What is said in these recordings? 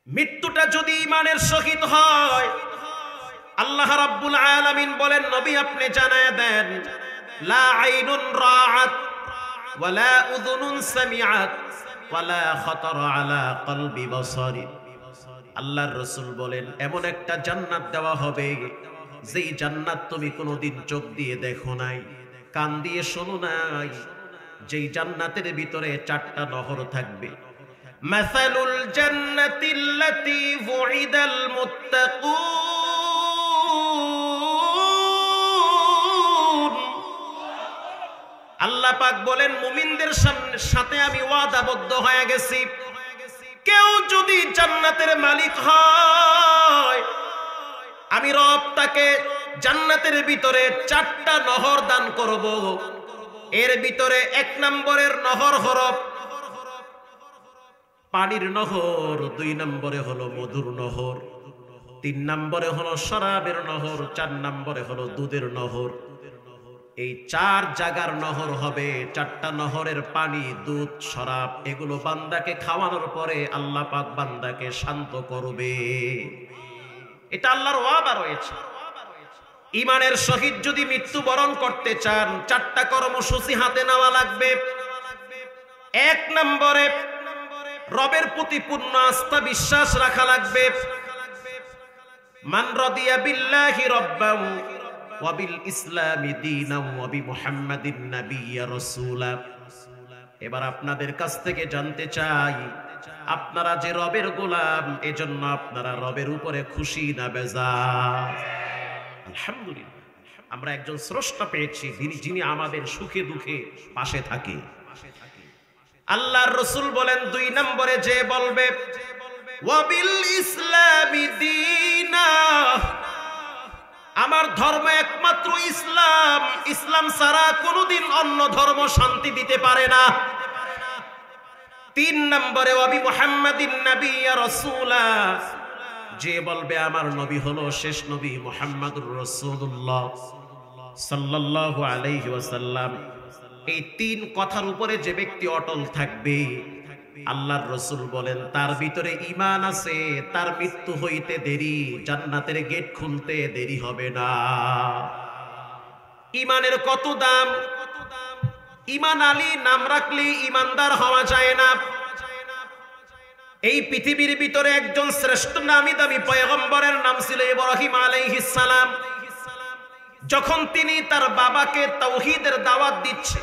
মৃত্যুটা যদি ঈমানের সহিত হয়, আল্লাহ রাব্বুল আলামিন বলেন নবী আপনি জানায়া দেন, লা আইনুন রাআত ওয়ালা উযুনুন সামিআত ওয়ালা খাতারা আলা কলবি বসারি। আল্লাহর রাসূল বলেন এমন একটা জান্নাত দেওয়া হবে যেই জান্নাত তুমি কোনোদিন চোখ দিয়ে দেখো নাই, কান দিয়ে শোনো নাই, যেই জান্নাতের ভিতরে 4টা নহর থাকবে। মাসালুল জান্নাতিল্লাতী ওয়িদাল মুত্তাকুন, আল্লাহ পাক বলেন মুমিনদের সাথে আমি ওয়াদাবদ্ধ হয়ে গেছি, কেউ যদি জান্নাতের মালিক হয় আমি রব তাকে জান্নাতের ভিতরে 4টা নহর দান করব। এর ভিতরে 1 নম্বরের নহর হলো পানির নহর, 2 নম্বরে হলো মধুর নহর, 3 নম্বরে হলো শরাবের নহর, 4 নম্বরে হলো দুধের নহর। এই 4 জায়গার নহর হবে। 4টা নহরের পানি, দুধ, শরাব এগুলো বান্দাকে খাওয়ানোর পরে আল্লাহ পাক বান্দাকে শান্ত করবে। এটা আল্লাহর ওয়াদা রয়েছে। ঈমানের সহিত যদি মৃত্যুবরণ করতে চান 4টা কর্মসূচি হাতে নেওয়া লাগবে। 1 নম্বরে রবের প্রতি পূর্ণ আস্থা বিশ্বাস রাখা লাগবে। মান রাদিয়া বিল্লাহি রাব্বান ওয়া বিল ইসলামি দীনান ওয়া বি মুহাম্মাদিন নাবিয়্যা রাসূলা। এবার আপনাদের কাছ থেকে জানতে চাই, আপনারা যে রবের গোলাম, এজন্য আপনারা রবের উপরে খুশি না বেজার? আলহামদুলিল্লাহ, আমরা একজন স্রষ্টা পেয়েছি যিনি আমাদের সুখে দুঃখে পাশে থাকে। আল্লাহর রাসূল বলেন 2 নম্বরে যে বলবে ওয়া বিল ইসলামি দীনা, আমার ধর্ম একমাত্র ইসলাম, ইসলাম ছাড়া কোনোদিন অন্য ধর্ম শান্তি দিতে পারে না। 3 নম্বরে ওয়া বি মুহাম্মাদিন নাবিয়্যা রাসূলা, যে বলবে আমার নবী হলো শেষ নবী মুহাম্মদুর রাসূলুল্লাহ সাল্লাল্লাহু আলাইহি ওয়াসাল্লাম। এই 3 কথার উপরে যে ব্যক্তি অটল থাকবে, আল্লাহর রাসূল বলেন তার ভিতরে ঈমান আছে, তার মৃত্যু হইতে দেরি, জান্নাতের গেট খুলতে দেরি হবে না। ঈমানের কত দাম! ঈমান আলী নাম রাখলে ঈমানদার হওয়া যায় না। এই পৃথিবীর ভিতরে একজন শ্রেষ্ঠ নামী দামি পয়গম্বরের নাম ছিল ইব্রাহিম আলাইহিস সালাম। যখন তিনি তার বাবাকে তাওহীদের দাওয়াত দিচ্ছে,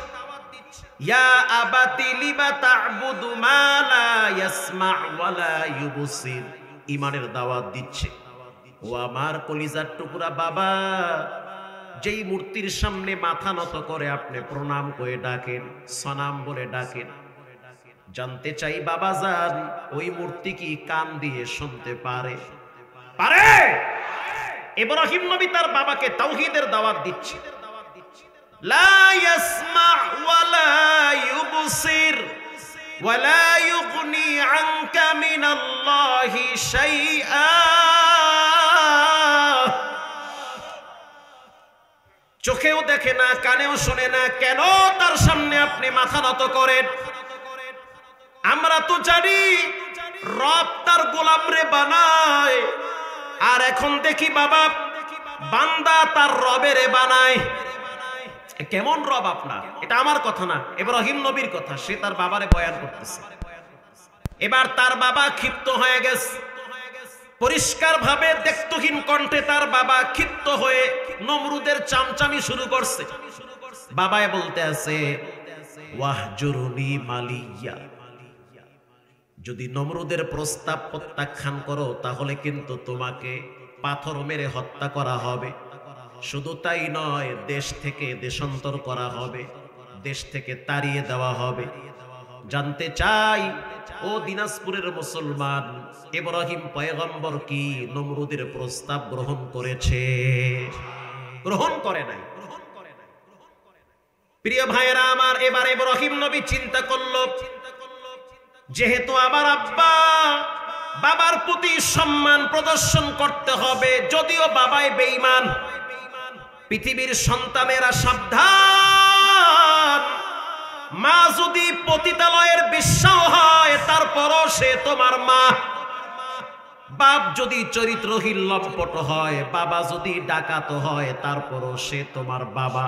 ইয়া আবাতি লিমা তা'বুদু মা লা ইয়াসমা' ওয়া লা ইউবসির, ঈমানের দাওয়াত দিচ্ছে। ও আমার কলিজার টুকরা বাবা, যেই মূর্তির সামনে মাথা নত করে আপনি প্রণাম করে ডাকেন, সনাম বলে ডাকেন, জানতে চাই বাবা জান ওই মূর্তি কি কান দিয়ে শুনতে পারে? ইব্রাহিম নবী তার বাবাকে তাওহীদের দাওয়াত দিচ্ছে। লা ইয়াসমা' ওয়া লা ইউবসির ওয়া লা ইউগনি আনকা মিনাল্লাহি শাইআ, চোখেও দেখে না, কানেও শোনে না, কেন তার সামনে আপনি মাথা নত করেন? আমরা তো জানি রব তার গোলামরে বানায়, আর এখন দেখি বাবা বান্দা তার রবেরে বানায়। কেমন রব আপনার? এটা আমার কথা না, ইব্রাহিম নবীর কথা। সে তার বাবারে বয়ান করতেছে। এবার তার বাবা ক্ষিপ্ত হয়ে গেছে, পরিষ্কার ভাবে দেখতহীন কণ্ঠে তার বাবা ক্ষিপ্ত হয়ে নমরুদের চামচামি শুরু করছে। বাবায় বলতে আছে ওয়াহজুরুনি মালিয়া, যদি নমরুদের প্রস্তাব প্রত্যাখ্যান করো তাহলে কিন্তু তোমাকে পাথর মেরে হত্যা করা হবে। শুধু তাই নয়, দেশ থেকে দেশান্তর করা হবে, দেশ থেকে তাড়িয়ে দেওয়া হবে। জানতে চাই ও দিনাজপুরের মুসলমান, ইব্রাহিম পয়গম্বর কি নমরুদের প্রস্তাব গ্রহণ করেছে? গ্রহণ করে নাই। প্রিয় ভাইরা আমার, এবার ইব্রাহিম নবী চিন্তা করলো, যেহেতু আমার আব্বা, বাবার প্রতি সম্মান প্রদর্শন করতে হবে। যদিও বাবাই বেঈমান, পৃথিবীর সন্তানেরা সাবধান, মা যদি পতিতালয়ের বেশ্যা হয় তারপরও সে তোমার মা। বাপ যদি চরিত্রহীন লম্পট হয়, বাবা যদি ডাকাত হয়, তারপরও সে তোমার বাবা।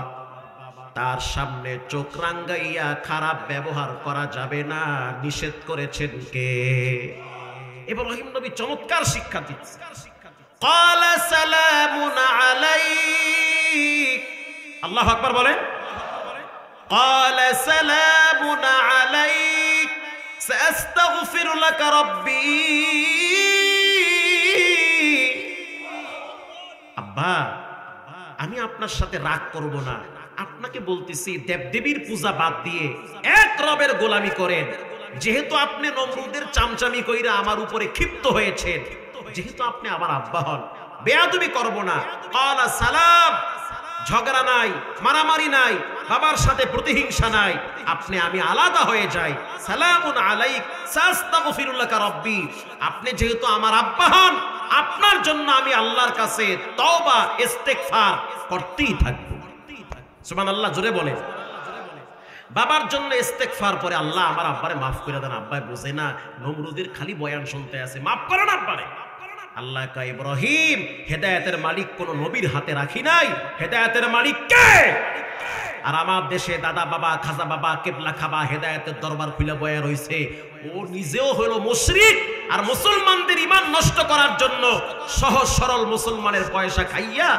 তার সামনে চোখ রাঙ্গাইয়া খারাপ ব্যবহার করা যাবে না, নিষেধ করেছেন কে? ইব্রাহিম নবী চমৎকার শিক্ষা দিচ্ছেন। ক্বালা সালামুন আলাইক, আল্লাহু আকবার বলেন। ক্বালা সালামুন আলাইক সাস্তাগফিরু লাকা রাব্বি। আব্বা, আমি আপনার সাথে রাগ করব না, আপনাকে বলতেছি দেবদেবীর পূজা বাদ দিয়ে এক রবের গোলামি করেন। যেহেতু আপনি নমরুদের চামচামি কইরা আমার উপরে ক্ষিপ্ত হয়েছেন, যেহেতু আপনি আমার আব্বা হন, বেয়াদবি করব না। ক্বালা সালাম, ঝগড়া নাই, মারামারি নাই, বাবার সাথে প্রতিহিংসা নাই, আপনি আমি আলাদা হয়ে যাই। সালামুন আলাইক সাস্তাগফিরু লাকা রাব্বি, আপনি যেহেতু আমার আব্বা হন, আপনার জন্য আমি আল্লাহর কাছে তওবা ইস্তেগফার করতেই থাকব। সুবহানাল্লাহ, জোরে বলেন। বাবার জন্য ইস্তেগফার পরে, আল্লাহ আমার আব্বারে মাফ করে দেন, আব্বাই বুঝে না, নমরুদের খালি বয়ান শুনতে আছে, মাফ করেন আব্বারে। আল্লাহ কয়, ইব্রাহিম, হেদায়েতের মালিক কোন নবীর হাতে রাখি নাই, হেদায়েতের মালিক কে? আর আমার দেশে দাদা বাবা, খাজা বাবা, কেবলা খাবা হেদায়েতের দরবার খুলে বয়া রইছে। ও নিজেও হলো মুশরিক, আর মুসলমানদের ঈমান নষ্ট করার জন্য সহজ সরল মুসলমানের পয়সা খাইয়া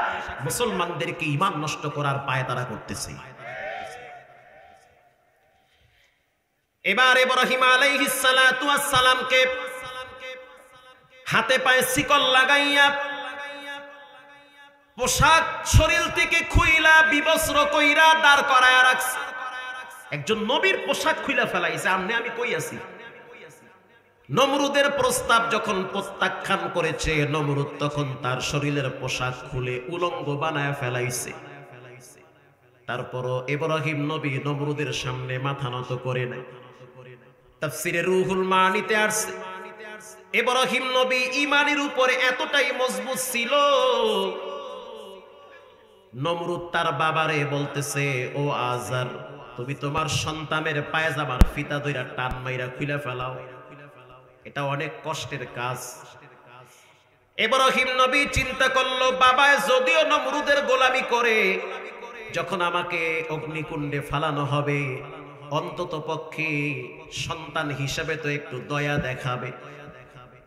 মুসলমানদেরকে ঈমান নষ্ট করার পায়তারা করতেছে। এবার ইব্রাহিম আলাইহিস সালাতু ওয়াস সালামকে হাতে পায়ে শিকল লাগাইয়া পোশাক শরীর থেকে খুইলা বিবস্ত্র কইরা দাঁড় করায়া রাখছে। একজন নবীর পোশাক খুইলা ফেলাইছে, আমনে আমি কই আছি। নমরুদের প্রস্তাব যখন প্রত্যাখ্যান করেছে, নমরুদ তখন তার শরীরের পোশাক খুলে উলঙ্গ বানায় ফেলাইছে। তারপরও ইব্রাহিম নবী নমরুদের সামনে মাথা নত করে নাই। তাফসীরে রুহুল মানিতে আসছে, ইব্রাহিম নবী ঈমানের উপরে এতটাই মজবুত ছিল, নমরুদ তার বাবারে বলতেছে, ও আজার, তুমি তোমার সন্তানের পায়জামার ফিতা ধইরা টান মাইরা খুলে ফেলাও, এটা অনেক কষ্টের কাজ। ইব্রাহিম নবী চিন্তা করলো, বাবা যদিও নমরুদের গোলামি করে, যখন আমাকে অগ্নিকুণ্ডে ফালানো হবে, অন্তত পক্ষে সন্তান হিসাবে তো একটু দয়া দেখাবে।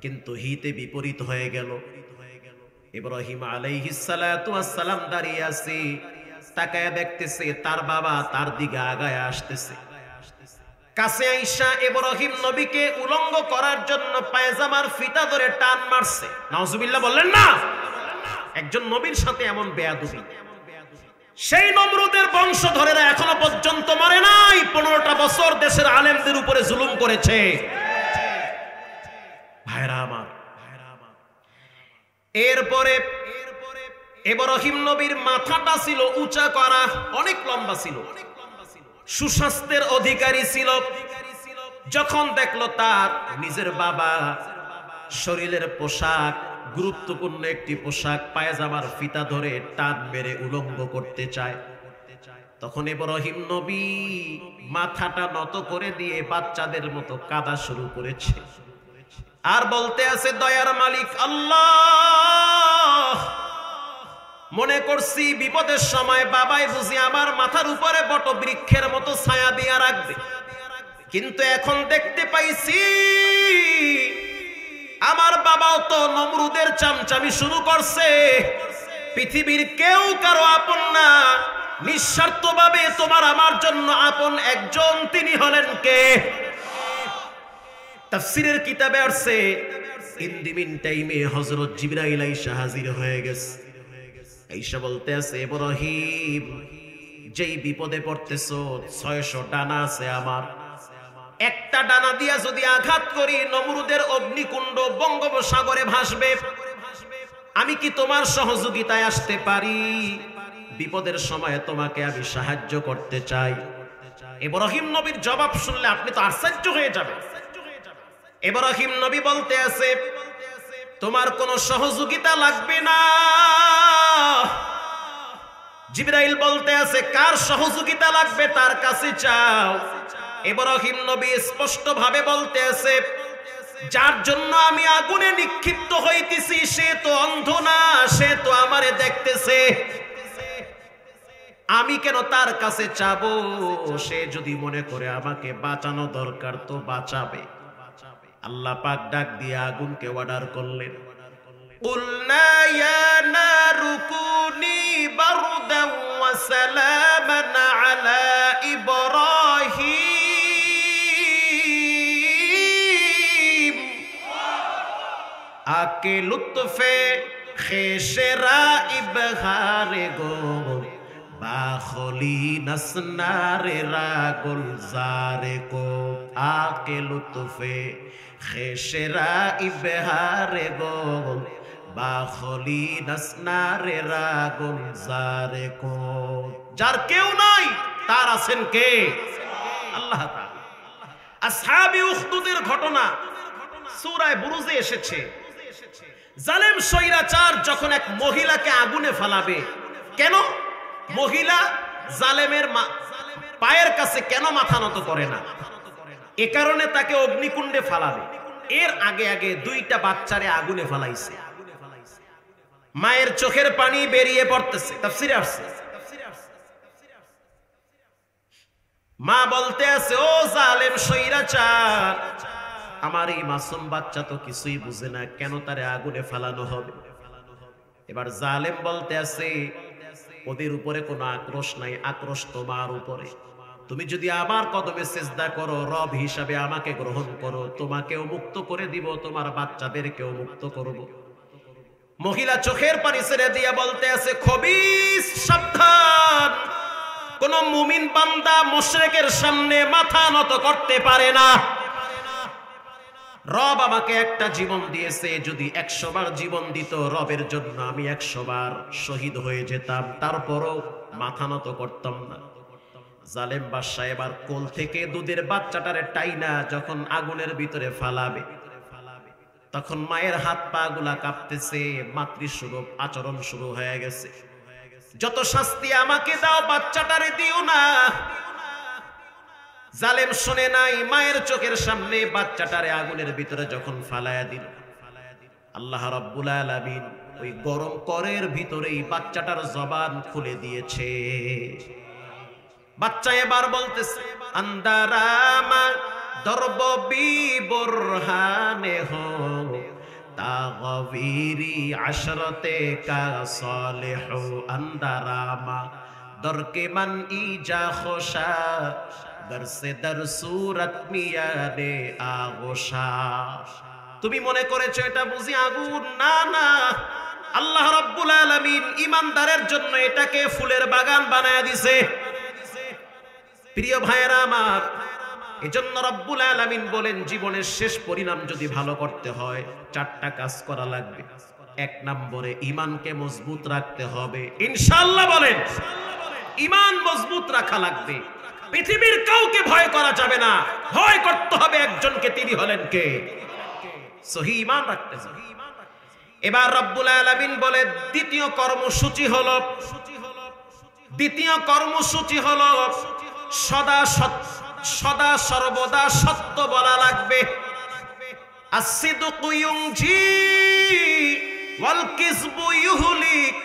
কিন্তু হিতে বিপরীত হয়ে গেল। ইব্রাহিম আলাইহিস সালাতু ওয়াস সালাম দাঁড়িয়ে আছে, তাকায়া দেখতেছে তার বাবা তার দিকে আগায় আসতেছে। কাছে আইসা ইব্রাহিম নবীকে উলঙ্গ করার জন্য পায়জামার ফিতা ধরে টান মারছে। নাউজুবিল্লাহ বললেন না? একজন নবীর সাথে এমন বেয়াদবি, সেই নমরুদের বংশধরেরা এখনো পর্যন্ত মরে নাই। 15টা বছর দেশের আলেমদের উপরে জুলুম করেছে। ভাইরা আমার, এরপরে ইব্রাহিম নবীর মাথাটা ছিল উঁচা করা, অনেক লম্বা ছিল, সুস্বাস্থ্যের অধিকারী ছিল। যখন দেখলো তার নিজের বাবা শরীরের পোশাক, গুরুত্বপূর্ণ একটি পোশাক, পায়জামার ফিতা ধরে টান মেরে উলঙ্গ করতে চায়, তখন ইব্রাহিম নবী মাথাটা নত করে দিয়ে বাচ্চাদের মতো কাঁদা শুরু করেছে, আর বলতে আছে, দয়ার মালিক আল্লাহ, মনে করছি বিপদের সময় বাবাই বুঝি আমার মাথার উপরে বট বৃক্ষের মতো ছায়া দিয়া রাখবে, কিন্তু এখন দেখতে পাইছি আমার বাবাও তো নমরুদের চামচামি শুরু করছে। পৃথিবীর কেউ কারো আপন না, নিঃস্বার্থভাবে তোমার আমার জন্য আপন একজন, তিনি হলেন কে? তাফসীরের কিতাবে আসছে, ইন দি মিন টাইমে হযরত জিবরাইল আইসা হাজির হয়ে গেছে। আইসা বলতে আছে, ইব্রাহিম, যেই বিপদে পড়তেছো 600 ডানা আছে আমার, একটা ডানা দিয়া যদি আঘাত করি নমরুদের অগ্নিকুণ্ড বঙ্গোপসাগরে ভাসবে। আমি কি তোমার সহযোগিতায় আসতে পারি? বিপদের সময় তোমাকে আমি সাহায্য করতে চাই। ইব্রাহিম নবীর জবাব শুনলে আপনি তো আশ্চর্য হয়ে যাবেন। ইব্রাহিম নবী বলতে আছে, তোমার কোনো সহযোগিতা লাগবে না। জিবরাইল বলতে আছে, কার সহযোগিতা লাগবে তার কাছে চাও। ইব্রাহিম নবী স্পষ্ট ভাবে বলতে আছে, যার জন্য আমি আগুনে নিক্ষিপ্ত হইতেছি সে তো অন্ধ না, সে তো আমারে দেখতেছে। আমি কেন তার কাছে চাবো? সে যদি মনে করে আমাকে বাঁচানো দরকার তো বাঁচাবে। আল্লাহ পাক ডাক দিয়ে আগুনকে অর্ডার করলেন, কুলনা ইয়া নারু কুনি বারদান ওয়া সালামান আলা ইব্রাহিম আকে লুৎফে খেশরা ইবহারে গো বাখলি নসনারে রাগুল জারে কো আকে লুৎফে খেশরা ইবহারে গো বাখলি নসনারে রাগুল জারে কো। যার কেউ নাই তার আছেন কে? আল্লাহ তাআলা। আসহাবে উখদুদের ঘটনা সূরা বুরুজে এসেছে। জালেম স্বৈরাচার যখন এক মহিলাকে আগুনে ফেলাবে, কেন মহিলা জালেমের পায়ের কাছে কেন মাথা নত করে না? এ কারণে তাকে অগ্নিকুণ্ডে ফেলাবে। এর আগে আগে দুইটা বাচ্চারে আগুনে ফেলাইছে, মায়ের চোখের পানি বেরিয়ে পড়তেছে, তাফসীরে আসছে। মা বলতে আছে, ও জালেম স্বৈরাচার, আমার এই মাসুম বাচ্চা তো কিছুই বুঝে না, কেন তারে আগুনে ফেলানো হবে? এবার জালেম বলতে আছে, ওদের উপরে কোনো আক্রোশ নাই, আক্রোশ তোমার উপরে। তুমি যদি আমার কদমে সিজদা করো, রব হিসাবে আমাকে গ্রহণ করো, তোমাকেও মুক্ত করে দিব, তোমার বাচ্চাদেরকেও মুক্ত করব। মহিলা চোখের পানি ছেড়ে দিয়ে বলতে আছে, খবিস সাবধান, কোন মুমিন বান্দা মুশরিকের সামনে মাথা নত করতে পারে না। রব আমাকে একটা জীবন দিয়েছে, যদি 100 বার জীবন দিত রবের জন্য আমি 100 বার শহীদ হয়ে যেতাম, তারপরও মাথা নত করতাম না। জালেম বাদশা এবার কোল থেকে দুধের বাচ্চাটারে টাইনা যখন আগুনের ভিতরে ফালাবে, তখন মায়ের হাত পা গুলা কাঁপতেছে, মাতৃস্বরূপ আচরণ শুরু হয়ে গেছে। যত শাস্তি আমাকে দাও, বাচ্চাটারে দিও না। জালেম শুনে নাই, মায়ের চোখের সামনে বাচ্চাটারে আগুনের ভিতরে যখন ফালায়া দিল, আল্লাহ রাব্বুল আলামিন ওই গরম করের ভিতরেই বাচ্চাটার জবান খুলে দিয়েছে। বাচ্চা এবার বলতেছে, আন্দারামা দরব বি বুরহানে হো তাগবীরি আশরতে কা সালেহ আন্দারামা দরকে মান ইজা খোশা দরসে দর সুরত মিয়ানে আগোশা। তুমি মনে করেছো এটা বুঝি আগুন? না না, আল্লাহ রাব্বুল আলামিন ঈমানদারের জন্য এটাকে ফুলের বাগান বানায়া দিয়েছে। প্রিয় ভাইয়েরা আমার, এজন্য রব্বুল আলামিন বলেন, জীবনের শেষ পরিণাম যদি ভালো করতে হয় 4টা কাজ করা লাগবে। 1 নম্বরে ঈমানকে মজবুত রাখতে হবে। ইনশাআল্লাহ বলেন, ঈমান মজবুত রাখা লাগবে। পৃথিবীর কাউকে ভয় করা যাবে না, ভয় করতে হবে একজনকে, তিনি হলেন কে? সহিহ ঈমান রাখতে হবে। এবার রব্বুল আলামিন বলে, দ্বিতীয় কর্মসূচি হলো সদা সর্বদা সত্য বলা লাগবে। আসিদকু ইউনজি ওয়াল কিযবু ইউহলিক।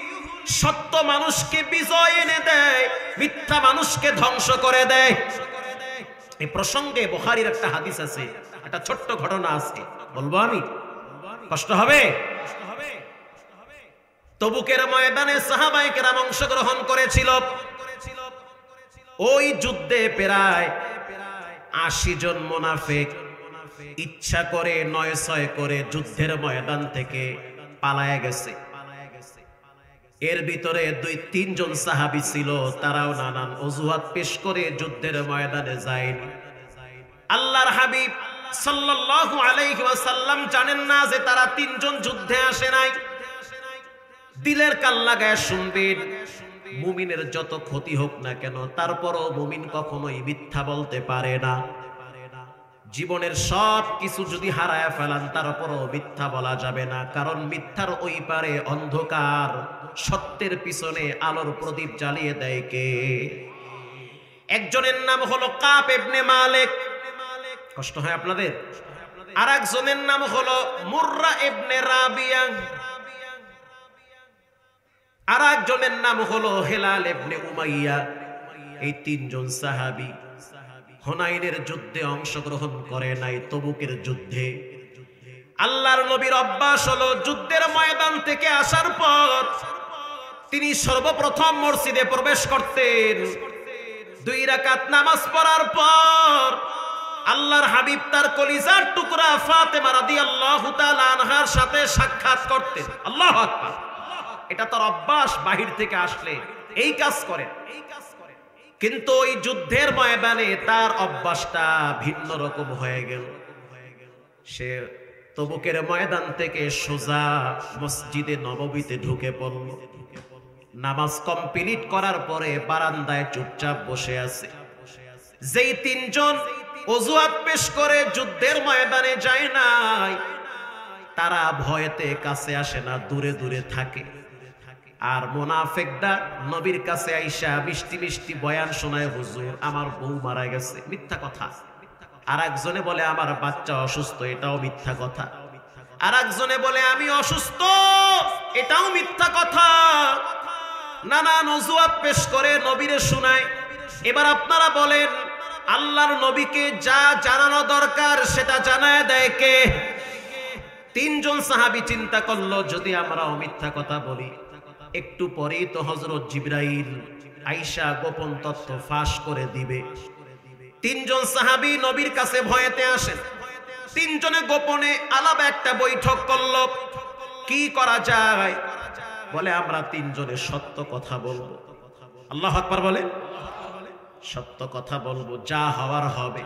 সত্য মানুষকে বিজয় এনে দেয়, মিথ্যা মানুষকে ধ্বংস করে দেয়। এই প্রসঙ্গে বুখারীর একটা হাদিস আছে, একটা ছোট্ট ঘটনা আছে, বলবো আমি? কষ্ট হবে? তবুকের ময়দানে সাহাবায়ে কেরাম অংশগ্রহণ করেছিল। ওই যুদ্ধে প্রায় 80 জন মুনাফিক ইচ্ছা করে 9-6 করে যুদ্ধের ময়দান থেকে পালায়া গেছে। এর ভিতরে 2-3 জন সাহাবী ছিল, তারাও নানান অজুহাত পেশ করে যুদ্ধের ময়দানে যায়নি। আল্লাহর হাবিব সাল্লাল্লাহু আলাইহি ওয়াসাল্লাম জানেন না যে তারা 3 জন যুদ্ধে আসে নাই। দিলের কান লাগায় শুনবেন, মুমিনের যত ক্ষতি হোক না কেন, তারপরও মুমিন কখনোই মিথ্যা বলতে পারে না। জীবনের সব কিছু যদি হারায় ফেলান, তারপরও মিথ্যা বলা যাবে না, কারণ মিথ্যার ওই পারে অন্ধকার, সত্যের পিছনে আলোর প্রদীপ জ্বালিয়ে দেয় কে? একজনের নাম হলো কাব ইবনে মালিক। কষ্ট হয় আপনাদের? আরেকজনের নাম হলো মুররা ইবনে রাবিয়া, আরেকজনের নাম হলো হেলাল ইবনে উমাইয়া। এই তিনজন সাহাবী হুনাইনের যুদ্ধে অংশগ্রহণ করে নাই, তবুকের যুদ্ধে। আল্লাহর নবীর অভ্যাস হলো যুদ্ধের ময়দান থেকে আসার পর তিনি সর্বপ্রথম মসজিদে প্রবেশ করতেন। 2 রাকাত নামাজ পড়ার পর আল্লাহর হাবিব তার কলিজার টুকরা ফাতেমা রাদিয়াল্লাহু তাআলা আনহার সাথে সাক্ষাৎ করতেন। আল্লাহু আকবার। এটা তার অভ্যাস, বাহির থেকে আসলে এই কাজ করে। কিন্তু ওই যুদ্ধের ময়দানে তার অভ্যাসটা ভিন্ন রকম হয়ে গেল। সে তবুকের ময়দান থেকে সোজা মসজিদে নববীতে ঢুকে পড়ল। নামাজ কমপ্লিট করার পরে বারান্দায় চুপচাপ বসে আছে। যেই তিনজন অজুহাত পেশ করে যুদ্ধের ময়দানে যায় নাই, তারা ভয়েতে কাছে আসে না, দূরে দূরে থাকে। আর মুনাফিকরা নবীর কাছে আইসা মিষ্টি মিষ্টি বয়ান শোনায়, হুজুর আমার বউ মারা গেছে, মিথ্যা কথা। আর একজনে বলে আমার বাচ্চা অসুস্থ, এটাও মিথ্যা কথা। আর একজনে বলে আমি অসুস্থ, এটাও মিথ্যা কথা। নানান অজুহাত পেশ করে নবীরে শোনায়। এবার আপনারা বলেন, আল্লাহর নবীকে যা জানানো দরকার সেটা জানায় দেয় কে? তিনজন সাহাবী চিন্তা করলো, যদি আমরা মিথ্যা কথা বলি, একটু পরেই তো হযরত জিবরাইল আয়েশা গোপন তথ্য ফাঁস করে দিবে। তিনজন সাহাবী নবীর কাছে ভয়েতে আসেন। তিনজনে গোপনে আলাপ একটা বৈঠক করলো, কি করা যায়। বলে আমরা তিনজনে সত্য কথা বলবো। আল্লাহু আকবার বলে, সত্য কথা বলবো, যা হওয়ার হবে।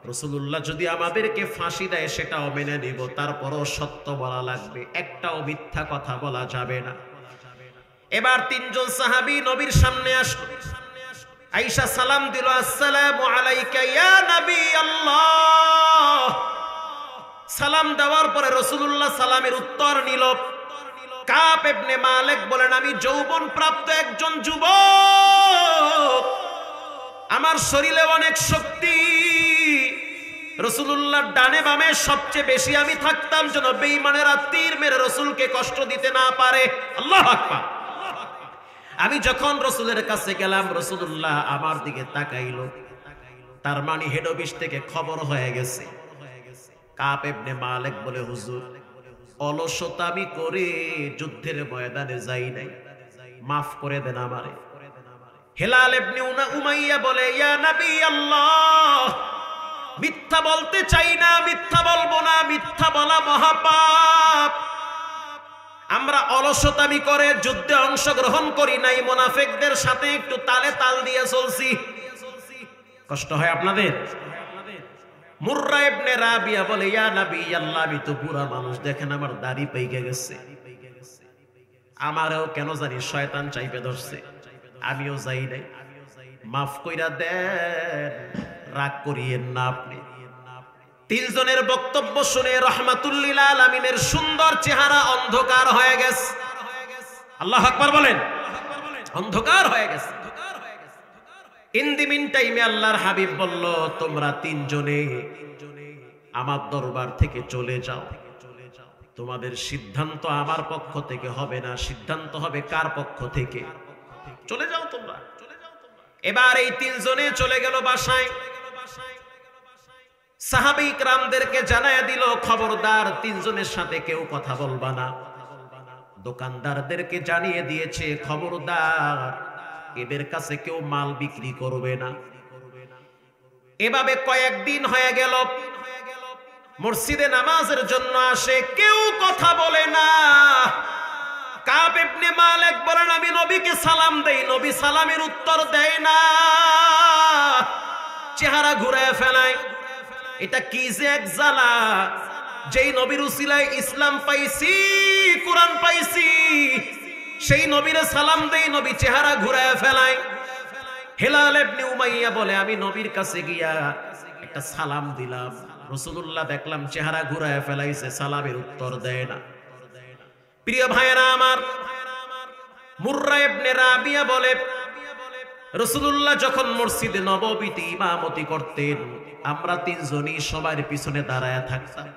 রাসূলুল্লাহ যদি আমাদেরকে ফাঁসি দেয় সেটাও মেনে নিব, তারপরও সত্য বলা লাগবে, একটাও মিথ্যা কথা বলা যাবে না। এবার তিনজন সাহাবী নবীর সামনে আসলো। আয়েশা সালাম দিল, আসসালামু আলাইকা ইয়া নবী আল্লাহ। সালাম দেওয়ার পরে রাসূলুল্লাহ সালামের উত্তর নিল। কাব ইবনে মালিক বলেন, আমি যৌবন প্রাপ্ত একজন যুবক, আমার শরীরে অনেক শক্তি। রাসূলুল্লাহর ডানে বামে সবচেয়ে বেশি আমি থাকতাম, যেন বেঈমানেরা তীর মেরে রাসূলকে কষ্ট দিতে না পারে। আল্লাহু আকবার। আমি যখন রাসূলের কাছে গেলাম, রাসূলুল্লাহ আমার দিকে তাকাইলো, তার মানে হেড অফিস থেকে খবর হয়ে গেছে। কাব ইবনে মালিক বলে, হুজুর অলসতামি করে যুদ্ধের ময়দানে যাই নাই, মাফ করে দেন আমারে। হেলাল ইবনে উমাইয়া বলে, ইয়া নবী আল্লাহ, মিথ্যা বলতে চাই না, মিথ্যা বলবো না, মিথ্যা বলা মহাপাপ। আমরা অলসতামি করে যুদ্ধে অংশগ্রহণ করি নাই, মুনাফিকদের সাথে একটু তালে তাল দিয়ে চলছি। কষ্ট হয় আপনাদের? মুররা ইবনে রাবিয়া বলে, ইয়া নবী আল্লাহ, আমি তো বুড়া মানুষ, দেখেন আমার দাড়ি পেকে গেছে, আমারও কেন জানি শয়তান চাইপে ধরছে, আমিও যাই নাই, মাফ কইরা দেন, রাগ করিয়েন না আপনি। তিনজনের বক্তব্য শুনে রাহমাতুল লিল আলামিনের সুন্দর চেহারা অন্ধকার হয়ে গেছে। আল্লাহু আকবার বলেন, অন্ধকার হয়ে গেছে। ইন দি মিন টাইমে আল্লাহর হাবিব বলল, তোমরা তিনজনে আমার দরবার থেকে চলে যাও, তোমাদের সিদ্ধান্ত আমার পক্ষ থেকে হবে না, সিদ্ধান্ত হবে কার পক্ষ থেকে? চলে যাও তোমরা। এবার এই তিনজনে চলে গেল বাসায়। সাহাবী ইকরামদেরকে জানায়া দিল, খবরদার তিনজনের সাথে কেউ কথা বলবা না। দোকানদারদেরকে জানিয়ে দিয়েছে, খবরদার এদের কাছে কেউ মাল বিক্রি করবে না। এভাবে কয়েকদিন হয়ে গেল। মসজিদে নামাজের জন্য আসে, কেউ কথা বলে না। কাব ইবনে মালিক বলেন, আমি নবীকে সালাম দেই, নবী সালামের উত্তর দেয় না, চেহারা ঘুরায় ফেলায়। এটা কি যে এক জ্বালা, যেই নবীর উসিলায় ইসলাম পাইছি, কোরআন পাইছি, সেই নবীরে সালাম দেই, নবী চেহারা ঘুরায় ফেলায়। হেলাল ইবনে উমাইয়া বলে, আমি নবীর কাছে গিয়া একটা সালাম দিলাম, রাসূলুল্লাহ দেখলাম চেহারা ঘুরায় ফেলাইছে, সালামের উত্তর দেয় না। প্রিয় ভাইয়েরা আমার, মুররা ইবনে রাবিয়া বলে, রাসূলুল্লাহ যখন মসজিদে নববীতে ইমামতি করতেন, আমরা তিনজনই সবার পিছনে দাঁড়ায় থাকতাম।